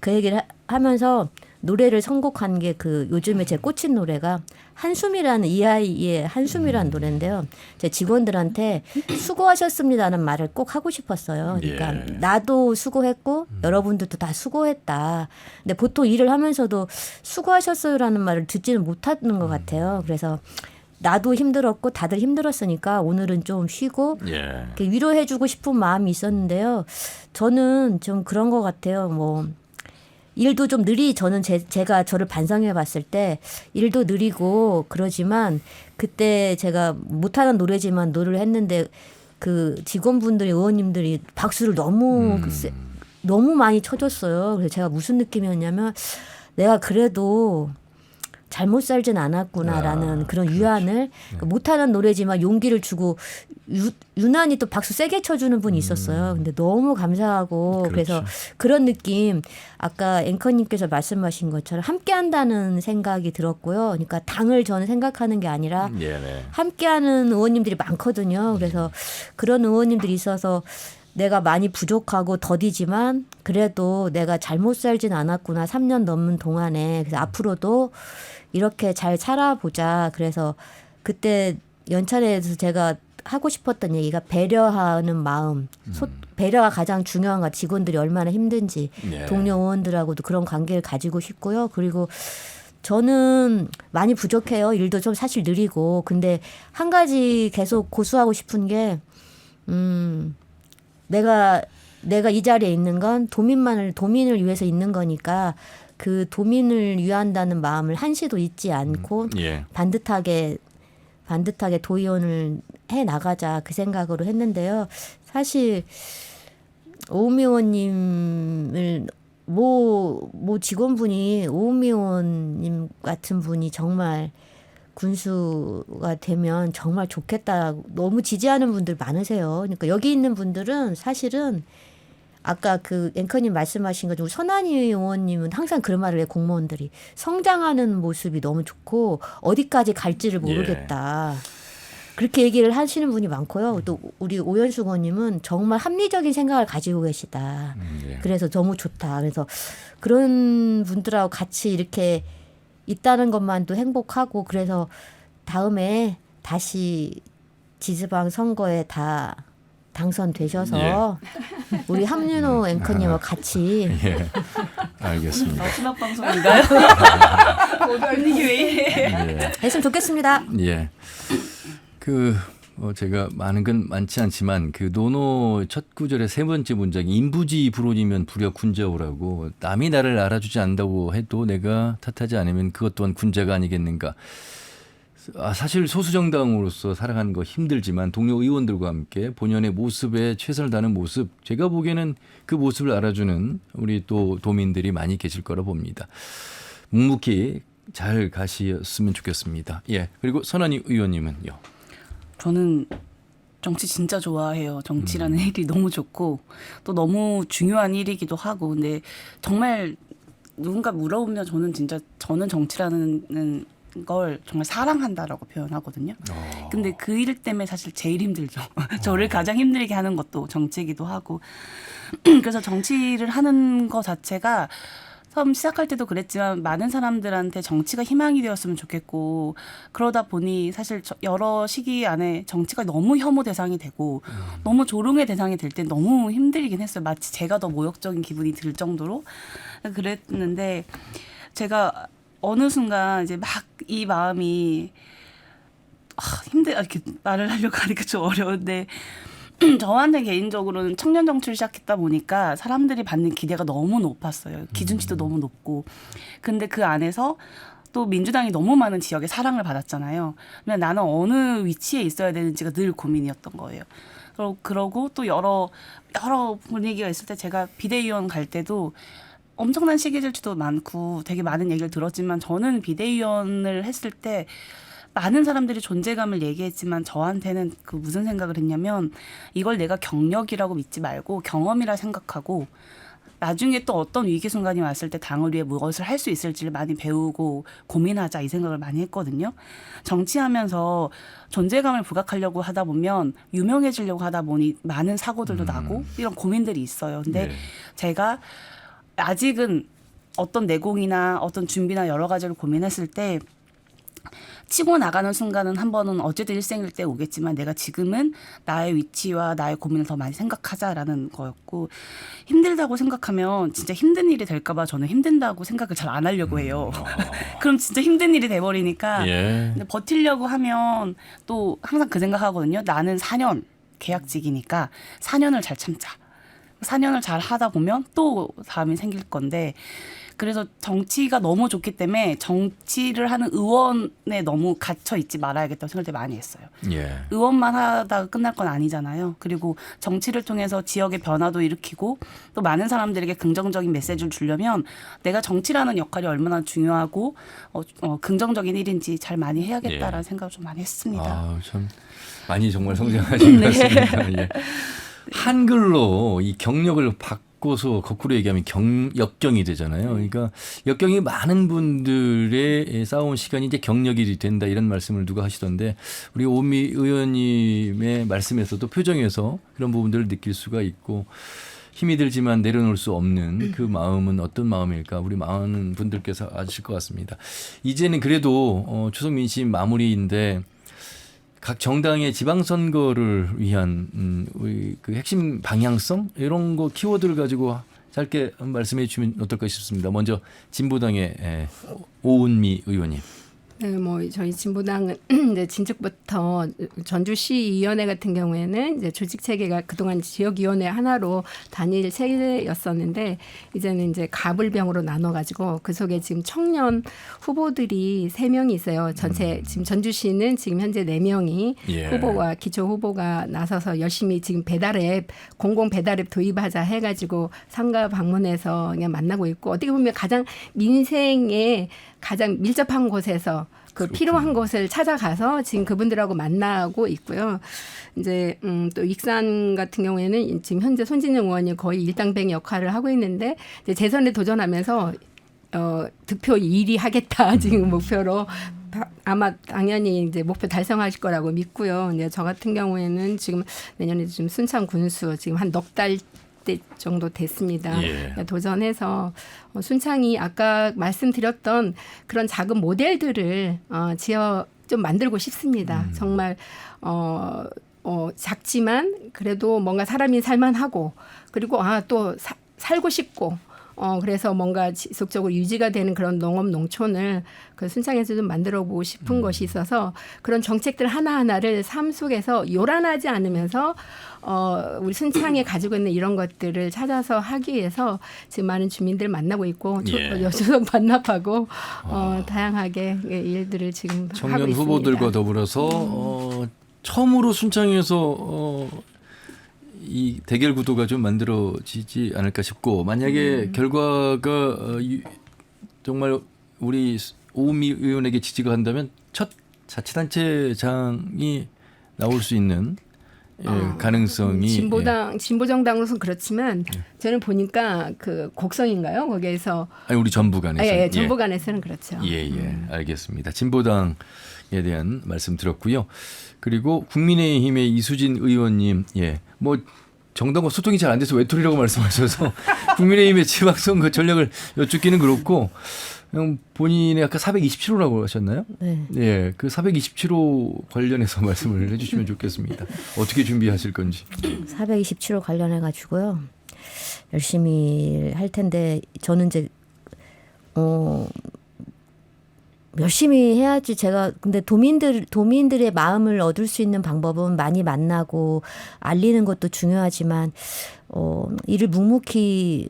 S9: 그 얘기를 하면서 노래를 선곡한 게 그 요즘에 제 꽂힌 노래가 한숨이라는 이하이의 한숨이라는 노래인데요. 제 직원들한테 수고하셨습니다는 말을 꼭 하고 싶었어요. 그러니까 나도 수고했고 여러분들도 다 수고했다. 근데 보통 일을 하면서도 수고하셨어요라는 말을 듣지는 못하는 것 같아요. 그래서 나도 힘들었고 다들 힘들었으니까 오늘은 좀 쉬고 이렇게 위로해주고 싶은 마음이 있었는데요. 저는 좀 그런 것 같아요. 뭐 일도 좀 저는 제가 저를 반성해 봤을 때 일도 느리고 그러지만 그때 제가 못하는 노래지만 노래를 했는데 그 직원분들이 의원님들이 박수를 너무 많이 쳐줬어요. 그래서 제가 무슨 느낌이었냐면 내가 그래도 잘못 살진 않았구나라는 그런 유한을 못하는 노래지만 용기를 주고 유난히 또 박수 세게 쳐주는 분이 있었어요. 근데 너무 감사하고
S1: 그렇죠.
S9: 그래서 그런 느낌 아까 앵커님께서 말씀하신 것처럼 함께한다는 생각이 들었고요. 그러니까 당을 저는 생각하는 게 아니라
S1: 네네.
S9: 함께하는 의원님들이 많거든요. 그래서 그런 의원님들이 있어서 내가 많이 부족하고 더디지만 그래도 내가 잘못 살진 않았구나. 3년 넘는 동안에. 그래서 앞으로도 이렇게 잘 살아보자. 그래서 그때 연찬회에서 제가 하고 싶었던 얘기가 배려하는 마음. 배려가 가장 중요한 것. 직원들이 얼마나 힘든지.
S1: 네.
S9: 동료 의원들하고도 그런 관계를 가지고 싶고요. 그리고 저는 많이 부족해요. 일도 좀 사실 느리고. 근데 한 가지 계속 고수하고 싶은 게 내가 이 자리에 있는 건 도민을 위해서 있는 거니까 그 도민을 위한다는 마음을 한시도 잊지 않고
S1: 예.
S9: 반듯하게 도의원을 해 나가자 그 생각으로 했는데요. 사실 오은미 의원님을 모 직원분이 오은미 의원님 같은 분이 정말 군수가 되면 정말 좋겠다. 너무 지지하는 분들 많으세요. 그러니까 여기 있는 분들은 사실은 아까 그 앵커님 말씀하신 것 중 선한희 의원님은 항상 그런 말을 해요. 공무원들이 성장하는 모습이 너무 좋고 어디까지 갈지를 모르겠다. 그렇게 얘기를 하시는 분이 많고요. 또 우리 오연숙 의원님은 정말 합리적인 생각을 가지고 계시다.
S1: 예.
S9: 그래서 너무 좋다. 그래서 그런 분들하고 같이 이렇게 있다는 것만도 행복하고 그래서 다음에 다시 지지방 선거에 다 당선되셔서 우리 함윤호 앵커님과 같이
S1: 예. 알겠습니다.
S7: 마지막 방송인가요? 분위기 왜 이래?
S1: 예.
S9: 했으면 좋겠습니다.
S1: 예. 제가 많은 건 많지 않지만 그 논어 첫 구절의 세 번째 문장이 인부지 불온이면 불여 군자오라고 남이 나를 알아주지 않는다고 해도 내가 탓하지 않으면 그것 또한 군자가 아니겠는가. 사실 소수정당으로서 살아가는 거 힘들지만 동료 의원들과 함께 본연의 모습에 최선을 다하는 모습 제가 보기에는 그 모습을 알아주는 우리 또 도민들이 많이 계실 거라 봅니다. 묵묵히 잘 가셨으면 좋겠습니다. 예. 그리고 선한희 의원님은요.
S7: 저는 정치 진짜 좋아해요. 정치라는 일이 너무 좋고 또 너무 중요한 일이기도 하고 근데 정말 누군가 물어보면 저는 정치라는 걸 정말 사랑한다라고 표현하거든요. 근데 그 일 때문에 사실 제일 힘들죠. 저를 가장 힘들게 하는 것도 정치이기도 하고 그래서 정치를 하는 것 자체가 처음 시작할 때도 그랬지만 많은 사람들한테 정치가 희망이 되었으면 좋겠고 그러다 보니 사실 여러 시기 안에 정치가 너무 혐오 대상이 되고 너무 조롱의 대상이 될 때 너무 힘들긴 했어요. 마치 제가 더 모욕적인 기분이 들 정도로 그랬는데 제가 어느 순간 이제 막 이 마음이 이렇게 말을 하려고 하니까 좀 어려운데 저한테 개인적으로는 청년 정치를 시작했다 보니까 사람들이 받는 기대가 너무 높았어요. 기준치도 너무 높고. 근데 그 안에서 또 민주당이 너무 많은 지역에 사랑을 받았잖아요. 그냥 나는 어느 위치에 있어야 되는지가 늘 고민이었던 거예요. 그러고 또 여러 분위기가 있을 때 제가 비대위원 갈 때도 엄청난 시기질투도 많고 되게 많은 얘기를 들었지만 저는 비대위원을 했을 때 많은 사람들이 존재감을 얘기했지만 저한테는 그 무슨 생각을 했냐면 이걸 내가 경력이라고 믿지 말고 경험이라 생각하고 나중에 또 어떤 위기 순간이 왔을 때 당을 위해 무엇을 할 수 있을지를 많이 배우고 고민하자 이 생각을 많이 했거든요. 정치하면서 존재감을 부각하려고 하다 보면 유명해지려고 하다 보니 많은 사고들도 나고 이런 고민들이 있어요. 근데 제가 아직은 어떤 내공이나 어떤 준비나 여러 가지를 고민했을 때 치고 나가는 순간은 한 번은 어쨌든 일생일 때 오겠지만 내가 지금은 나의 위치와 나의 고민을 더 많이 생각하자라는 거였고 힘들다고 생각하면 진짜 힘든 일이 될까 봐 저는 힘든다고 생각을 잘 안 하려고 해요. 그럼 진짜 힘든 일이 돼버리니까 근데 버티려고 하면 또 항상 그 생각하거든요. 나는 4년 계약직이니까 4년을 잘 참자. 4년을 잘 하다 보면 또 다음이 생길 건데 그래서 정치가 너무 좋기 때문에 정치를 하는 의원에 너무 갇혀 있지 말아야겠다고 생각을 되게 많이 했어요.
S1: 예.
S7: 의원만 하다가 끝날 건 아니잖아요. 그리고 정치를 통해서 지역의 변화도 일으키고 또 많은 사람들에게 긍정적인 메시지를 주려면 내가 정치라는 역할이 얼마나 중요하고 긍정적인 일인지 잘 많이 해야겠다라는
S1: 예.
S7: 생각을 좀 많이 했습니다.
S1: 아, 참 많이 정말 성장하신 것 같습니다. 예. 한글로 이 경력을 바꿔서 거꾸로 얘기하면 역경이 되잖아요. 그러니까 역경이 많은 분들의 쌓아온 시간이 이제 경력이 된다 이런 말씀을 누가 하시던데 우리 오미 의원님의 말씀에서도 표정에서 그런 부분들을 느낄 수가 있고 힘이 들지만 내려놓을 수 없는 그 마음은 어떤 마음일까 우리 많은 분들께서 아실 것 같습니다. 이제는 그래도 추석 민심 마무리인데 각 정당의 지방선거를 위한 우리 그 핵심 방향성 이런 거 키워드를 가지고 짧게 말씀해 주시면 어떨까 싶습니다. 먼저 진보당의 오은미 의원님.
S6: 네, 뭐 저희 진보당은 이제 진즉부터 전주시위원회 같은 경우에는 이제 조직 체계가 그동안 지역위원회 하나로 단일 체계였었는데 이제는 이제 가불병으로 나눠가지고 그 속에 지금 청년 후보들이 3명이 있어요. 전체 지금 전주시는 지금 현재 4명이
S1: 예.
S6: 후보와 기초 후보가 나서서 열심히 지금 배달앱 공공 배달앱 도입하자 해가지고 상가 방문해서 그냥 만나고 있고 어떻게 보면 가장 민생에 가장 밀접한 곳에서 그 필요한 곳을 찾아가서 지금 그분들하고 만나고 있고요. 이제 또 익산 같은 경우에는 지금 현재 손진영 의원이 거의 일당백 역할을 하고 있는데 이제 재선에 도전하면서 득표 1위 하겠다 지금 목표로 아마 당연히 이제 목표 달성하실 거라고 믿고요. 이제 저 같은 경우에는 지금 내년에 지금 순창 군수 지금 한 넉 달 때 정도 됐습니다.
S1: 예.
S6: 도전해서 순창이 아까 말씀드렸던 그런 작은 모델들을 지어 좀 만들고 싶습니다. 정말 작지만 그래도 뭔가 사람이 살만하고 그리고 또 살고 싶고 그래서 뭔가 지속적으로 유지가 되는 그런 농업 농촌을 그 순창에서 좀 만들어 보고 싶은 것이 있어서 그런 정책들 하나하나를 삶 속에서 요란하지 않으면서 우리 순창에 가지고 있는 이런 것들을 찾아서 하기 위해서 지금 많은 주민들 만나고 있고
S1: 예.
S6: 여주석 반납하고 다양하게 일들을 지금 하고
S1: 청년
S6: 있습니다.
S1: 후보들과 더불어서 처음으로 순창에서 이 대결 구도가 좀 만들어지지 않을까 싶고 만약에 결과가 정말 우리 오은미 의원에게 지지가 한다면 첫 자치단체장이 나올 수 있는 가능성이
S6: 진보정당으로서는 그렇지만 저는 보니까 그 곡성인가요? 거기에서
S1: 아니 우리 전북안에서
S6: 전북안에서는 그렇죠.
S1: 알겠습니다. 진보당에 대한 말씀 들었고요. 그리고 국민의힘의 이수진 의원님, 뭐 정당과 소통이 잘 안 돼서 외톨이라고 말씀하셔서 국민의힘의 지방선거 전략을 여쭙기는 그렇고 본인의 아까 427호라고 하셨나요?
S9: 네.
S1: 예, 그 427호 관련해서 말씀을 해주시면 좋겠습니다. 어떻게 준비하실 건지.
S9: 427호 관련해 가지고요. 열심히 할 텐데 저는 이제 열심히 해야지. 제가 근데 도민들의 마음을 얻을 수 있는 방법은 많이 만나고 알리는 것도 중요하지만 이를 묵묵히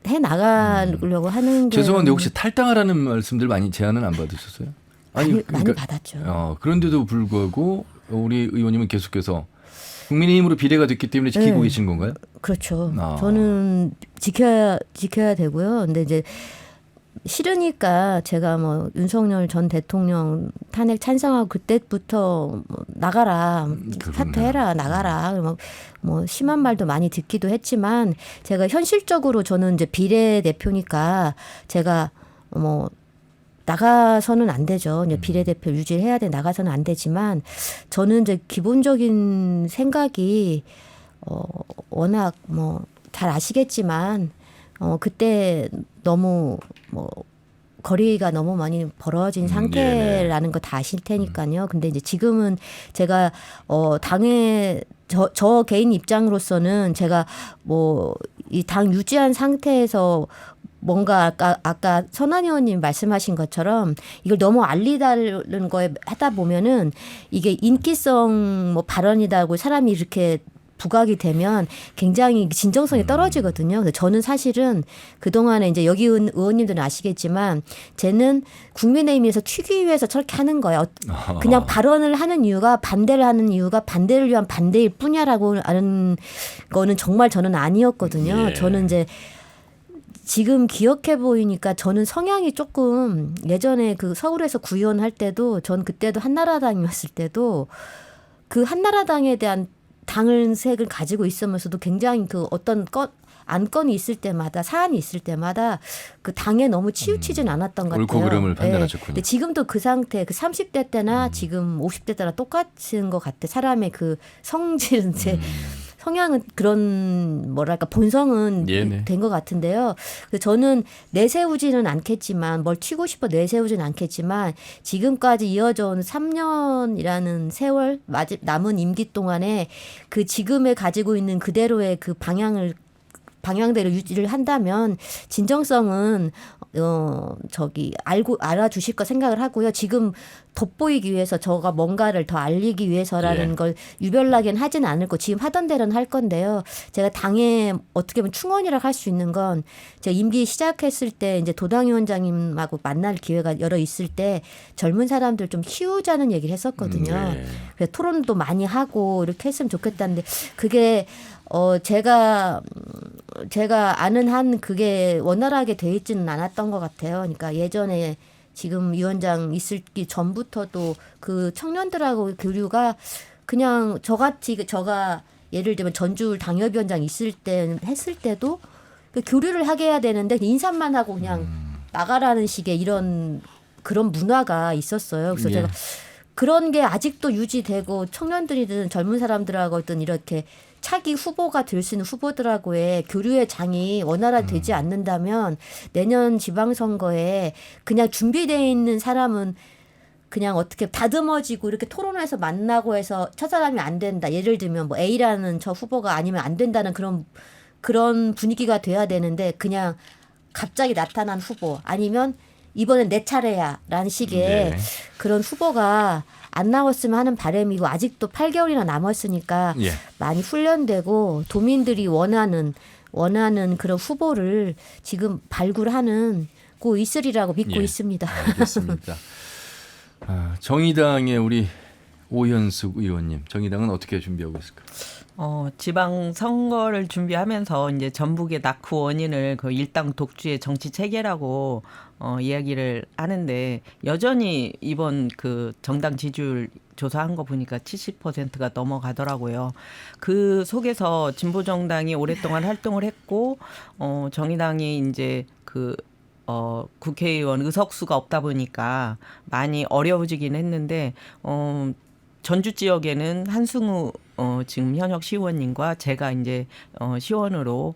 S9: 해 나가려고 하는 게
S1: 죄송한데 혹시 탈당하라는 말씀들 많이 제안은 안 받으셨어요?
S9: 많이 받았죠.
S1: 그런데도 불구하고 우리 의원님은 계속해서 국민의힘으로 비례가 됐기 때문에 지키고 계신 건가요?
S9: 그렇죠. 저는 지켜야 되고요. 근데 이제 싫으니까 제가 뭐 윤석열 전 대통령 탄핵 찬성하고 그때부터 나가라, 사퇴해라, 나가라. 뭐 심한 말도 많이 듣기도 했지만 제가 현실적으로 저는 이제 비례대표니까 제가 뭐 나가서는 안 되죠. 이제 비례대표 유지를 해야 돼. 나가서는 안 되지만 저는 이제 기본적인 생각이 워낙 뭐 잘 아시겠지만 그때 너무 뭐 거리가 너무 많이 벌어진 상태라는 거 다 아실 테니까요. 근데 이제 지금은 제가 당에 저 개인 입장으로서는 제가 뭐 이 당 유지한 상태에서 뭔가 아까 선한 의원님 말씀하신 것처럼 이걸 너무 알리다는 거에 하다 보면은 이게 인기성 뭐 발언이다고 사람이 이렇게 부각이 되면 굉장히 진정성이 떨어지거든요. 그래서 저는 사실은 그동안에 이제 여기 의원님들은 아시겠지만 쟤는 국민의힘에서 튀기 위해서 저렇게 하는 거예요. 그냥 발언을 하는 이유가 반대를 하는 이유가 반대를 위한 반대일 뿐이라고 하는 거는 정말 저는 아니었거든요.
S1: 예.
S9: 저는 이제 지금 기억해 보이니까 저는 성향이 조금 예전에 그 서울에서 구의원 할 때도 전 그때도 한나라당이었을 때도 그 한나라당에 대한 당을색을 가지고 있으면서도 굉장히 그 어떤 안건이 있을 때마다 사안이 있을 때마다 그 당에 너무 치우치진 않았던 것 같아요.
S1: 옳고 그름을
S9: 네.
S1: 판단하셨군요.
S9: 근데 지금도 그 상태, 그 30대 때나 지금 50대 때나 똑같은 것 같아. 사람의 그 성질은 제 성향은 그런 뭐랄까 본성은
S1: 네네.
S9: 된 것 같은데요. 그래서 저는 내세우지는 않겠지만 뭘 튀고 싶어 내세우지는 않겠지만 지금까지 이어져 온 3년이라는 세월 남은 임기 동안에 그 지금에 가지고 있는 그대로의 그 방향대로 유지를 한다면 진정성은 알아주실 거 생각을 하고요. 지금 돋보이기 위해서 저가 뭔가를 더 알리기 위해서라는
S1: 예.
S9: 걸 유별나게는 하진 않을 거. 지금 하던 대로는 할 건데요. 제가 당에 어떻게 보면 충원이라고 할 수 있는 건 제가 임기 시작했을 때 이제 도당위원장님하고 만날 기회가 여러 있을 때 젊은 사람들 좀 키우자는 얘기를 했었거든요.
S1: 네.
S9: 그래서 토론도 많이 하고 이렇게 했으면 좋겠다는데 그게 제가 아는 한 그게 원활하게 돼 있지는 않았던 것 같아요. 그러니까 예전에 지금 위원장 있기 전부터도 그 청년들하고 교류가 그냥 저가 예를 들면 전주 당협위원장 했을 때도 그 교류를 하게 해야 되는데 인사만 하고 그냥 나가라는 식의 그런 문화가 있었어요. 그래서
S1: 예.
S9: 제가 그런 게 아직도 유지되고 청년들이든 젊은 사람들하고든 이렇게 차기 후보가 될 수 있는 후보들하고의 교류의 장이 원활하되지 않는다면 내년 지방선거에 그냥 준비되어 있는 사람은 그냥 어떻게 다듬어지고 이렇게 토론해서 만나고 해서 첫 사람이 안 된다. 예를 들면 뭐 A라는 저 후보가 아니면 안 된다는 그런 분위기가 돼야 되는데 그냥 갑자기 나타난 후보 아니면 이번엔 내 차례야 라는 식의
S1: 네.
S9: 그런 후보가 안 나왔으면 하는 바람이고 아직도 8개월이나 남았으니까
S1: 예.
S9: 많이 훈련되고 도민들이 원하는 그런 후보를 지금 발굴하는 고 있으리라고 믿고
S1: 예.
S9: 있습니다.
S1: 알겠습니다. 정의당의 우리 오현숙 의원님, 정의당은 어떻게 준비하고 있을까요?
S8: 지방 선거를 준비하면서 이제 전북의 낙후 원인을 그 일당 독주의 정치 체계라고 이야기를 하는데 여전히 이번 그 정당 지지율 조사한 거 보니까 70%가 넘어가더라고요. 그 속에서 진보 정당이 오랫동안 활동을 했고 정의당이 이제 국회의원 의석수가 없다 보니까 많이 어려워지긴 했는데 전주 지역에는 한승우 지금 현역 시의원님과 제가 이제 시의원으로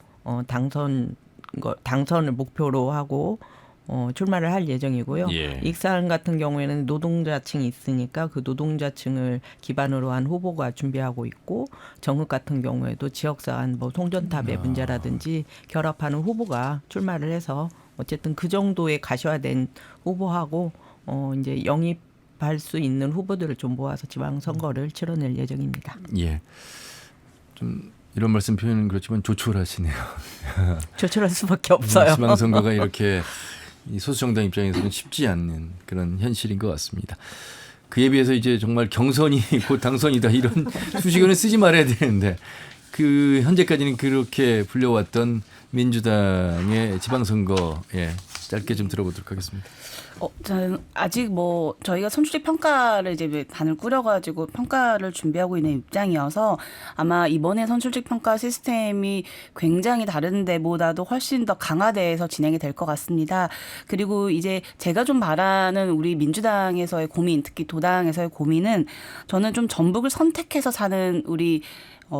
S8: 당선을 목표로 하고 출마를 할 예정이고요.
S1: 예.
S8: 익산 같은 경우에는 노동자층이 있으니까 그 노동자층을 기반으로 한 후보가 준비하고 있고 정읍 같은 경우에도 지역사안 뭐 송전탑의 문제라든지 결합하는 후보가 출마를 해서 어쨌든 그 정도의 가셔화된 후보하고 이제 영입할 수 있는 후보들을 좀 모아서 지방선거를 치러낼 예정입니다.
S1: 예. 좀 이런 말씀 표현은 그렇지만 조촐하시네요.
S8: 조촐할 수밖에 없어요.
S1: 지방선거가 이렇게 이 소수정당 입장에서는 쉽지 않는 그런 현실인 것 같습니다. 그에 비해서 이제 정말 경선이 곧 당선이다 이런 수식어는 쓰지 말아야 되는데 그 현재까지는 그렇게 불려왔던 민주당의 지방선거 짧게 좀 들어보도록 하겠습니다.
S7: 저는 아직 저희가 선출직 평가를 이제 단을 꾸려가지고 평가를 준비하고 있는 입장이어서 아마 이번에 선출직 평가 시스템이 굉장히 다른 데보다도 훨씬 더 강화돼서 진행이 될 것 같습니다. 그리고 이제 제가 좀 바라는 우리 민주당에서의 고민, 특히 도당에서의 고민은 저는 좀 전북을 선택해서 사는 우리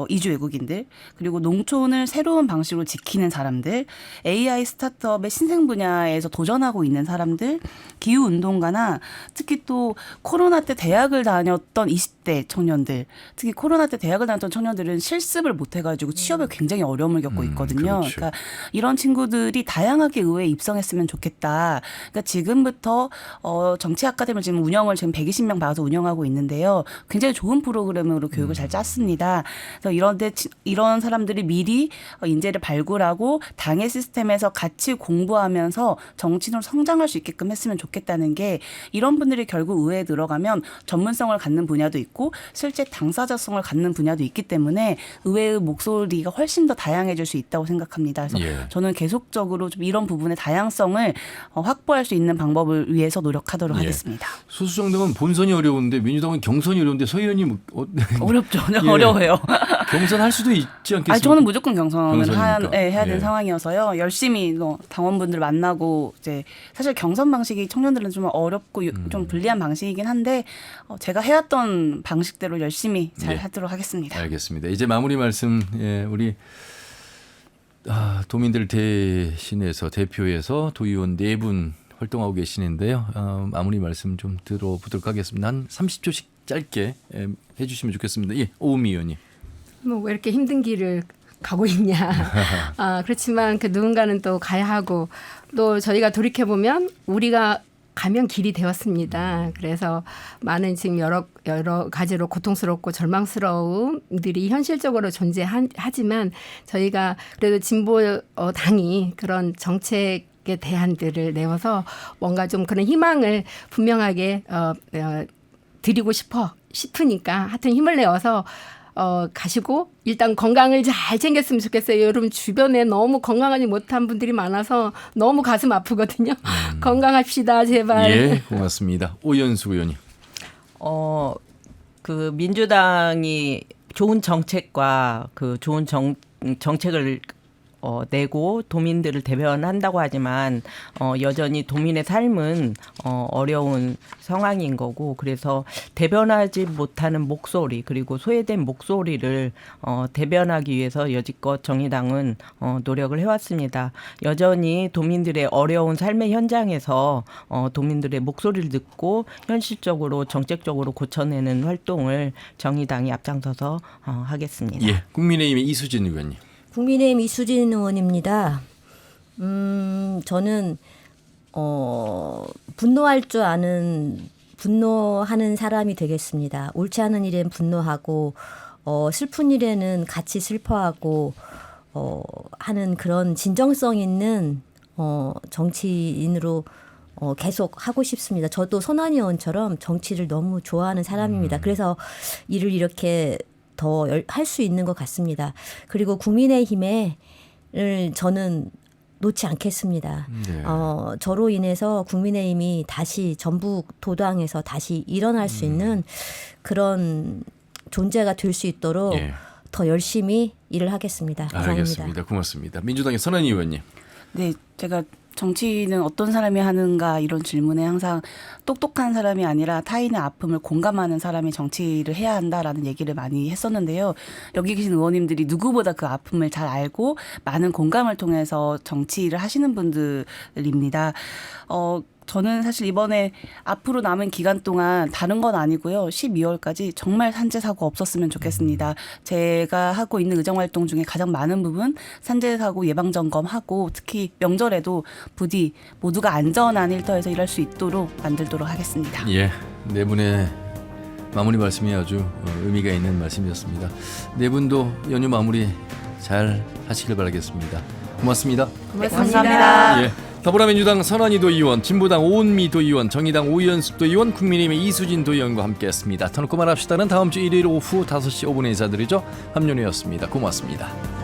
S7: 이주 외국인들, 그리고 농촌을 새로운 방식으로 지키는 사람들, AI 스타트업의 신생 분야에서 도전하고 있는 사람들, 기후운동가나 특히 또 코로나 때 대학을 다녔던 20대 청년들, 특히 코로나 때 대학을 다녔던 청년들은 실습을 못해가지고 취업에 굉장히 어려움을 겪고 있거든요.
S1: 그렇죠.
S7: 그러니까 이런 친구들이 다양하게 의회에 입성했으면 좋겠다. 그러니까 지금부터 정치 아카데미를 지금 120명 받아서 운영하고 있는데요. 굉장히 좋은 프로그램으로 교육을 잘 짰습니다. 그래서 이런 사람들이 미리 인재를 발굴하고 당의 시스템에서 같이 공부하면서 정치인으로 성장할 수 있게끔 했으면 좋겠다는 게, 이런 분들이 결국 의회에 들어가면 전문성을 갖는 분야도 있고 실제 당사자성을 갖는 분야도 있기 때문에 의회의 목소리가 훨씬 더 다양해질 수 있다고 생각합니다. 그래서
S1: 예.
S7: 저는 계속적으로 좀 이런 부분의 다양성을 확보할 수 있는 방법을 위해서 노력하도록
S1: 예.
S7: 하겠습니다.
S1: 소수정당은 본선이 어려운데 민주당은 경선이 어려운데 서 의원님
S7: 어렵죠.
S1: 예.
S7: 어려워요.
S1: 경선할 수도 있지 않겠습니까?
S7: 저는 무조건 경선을
S1: 경선이니까.
S7: 해야 되는
S1: 예.
S7: 상황이어서요. 열심히 당원분들 만나고, 이제 사실 경선 방식이 청년들은 좀 어렵고 좀 불리한 방식이긴 한데 제가 해왔던 방식대로 열심히 잘
S1: 예.
S7: 하도록 하겠습니다.
S1: 알겠습니다. 이제 마무리 말씀, 우리 도민들 대신해서 대표에서 도의원 4분 활동하고 계시는데요. 마무리 말씀 좀 들어보도록 하겠습니다. 한 30초씩 짧게 해주시면 좋겠습니다. 예, 오은미 의원님.
S6: 뭐 왜 이렇게 힘든 길을 가고 있냐. 그렇지만 그 누군가는 또 가야 하고, 또 저희가 돌이켜 보면 우리가 가면 길이 되었습니다. 그래서 많은 지금 여러 가지로 고통스럽고 절망스러움들이 현실적으로 존재하지만 저희가 그래도 진보 당이 그런 정책에 대안들을 내어서 뭔가 좀 그런 희망을 분명하게 드리고 싶으니까 하여튼 힘을 내어서 가시고, 일단 건강을 잘 챙겼으면 좋겠어요. 여러분 주변에 너무 건강하지 못한 분들이 많아서 너무 가슴 아프거든요. 건강합시다, 제발.
S1: 예, 고맙습니다. 오연수 의원님.
S8: 그 민주당이 좋은 정책과 그 좋은 정책을 내고 도민들을 대변한다고 하지만 여전히 도민의 삶은 어려운 상황인 거고, 그래서 대변하지 못하는 목소리, 그리고 소외된 목소리를 대변하기 위해서 여지껏 정의당은 노력을 해왔습니다. 여전히 도민들의 어려운 삶의 현장에서 도민들의 목소리를 듣고 현실적으로 정책적으로 고쳐내는 활동을 정의당이 앞장서서 하겠습니다.
S1: 예, 국민의힘의 이수진 의원님.
S9: 국민의힘 이수진 의원입니다. 저는 분노할 줄 아는 분노하는 사람이 되겠습니다. 옳지 않은 일엔 분노하고 슬픈 일에는 같이 슬퍼하고 하는 그런 진정성 있는 정치인으로 계속 하고 싶습니다. 저도 손한희 의원처럼 정치를 너무 좋아하는 사람입니다. 그래서 일을 이렇게 더 할 수 있는 것 같습니다. 그리고 국민의힘을 저는 놓지 않겠습니다.
S1: 네.
S9: 저로 인해서 국민의힘이 다시 전북 도당에서 다시 일어날 수 있는 그런 존재가 될 수 있도록
S1: 예.
S9: 더 열심히 일을 하겠습니다. 이상입니다.
S1: 알겠습니다. 고맙습니다. 민주당의 선한희 의원님.
S7: 네, 제가 정치는 어떤 사람이 하는가 이런 질문에 항상 똑똑한 사람이 아니라 타인의 아픔을 공감하는 사람이 정치를 해야 한다라는 얘기를 많이 했었는데요. 여기 계신 의원님들이 누구보다 그 아픔을 잘 알고 많은 공감을 통해서 정치를 하시는 분들입니다. 저는 사실 이번에 앞으로 남은 기간 동안 다른 건 아니고요. 12월까지 정말 산재 사고 없었으면 좋겠습니다. 제가 하고 있는 의정활동 중에 가장 많은 부분 산재 사고 예방 점검하고, 특히 명절에도 부디 모두가 안전한 일터에서 일할 수 있도록 만들도록 하겠습니다.
S1: 예, 네 분의 마무리 말씀이 아주 의미가 있는 말씀이었습니다. 네 분도 연휴 마무리 잘 하시길 바라겠습니다. 고맙습니다.
S7: 감사합니다.
S1: 예, 더불어민주당 선한희 도의원, 진보당 오은미 도의원, 정의당 오연숙 도의원, 국민의힘의 이수진 도의원과 함께했습니다. 터놓고 말합시다는 다음 주 일요일 오후 5시 5분에 인사드리죠. 함윤혜였습니다. 고맙습니다.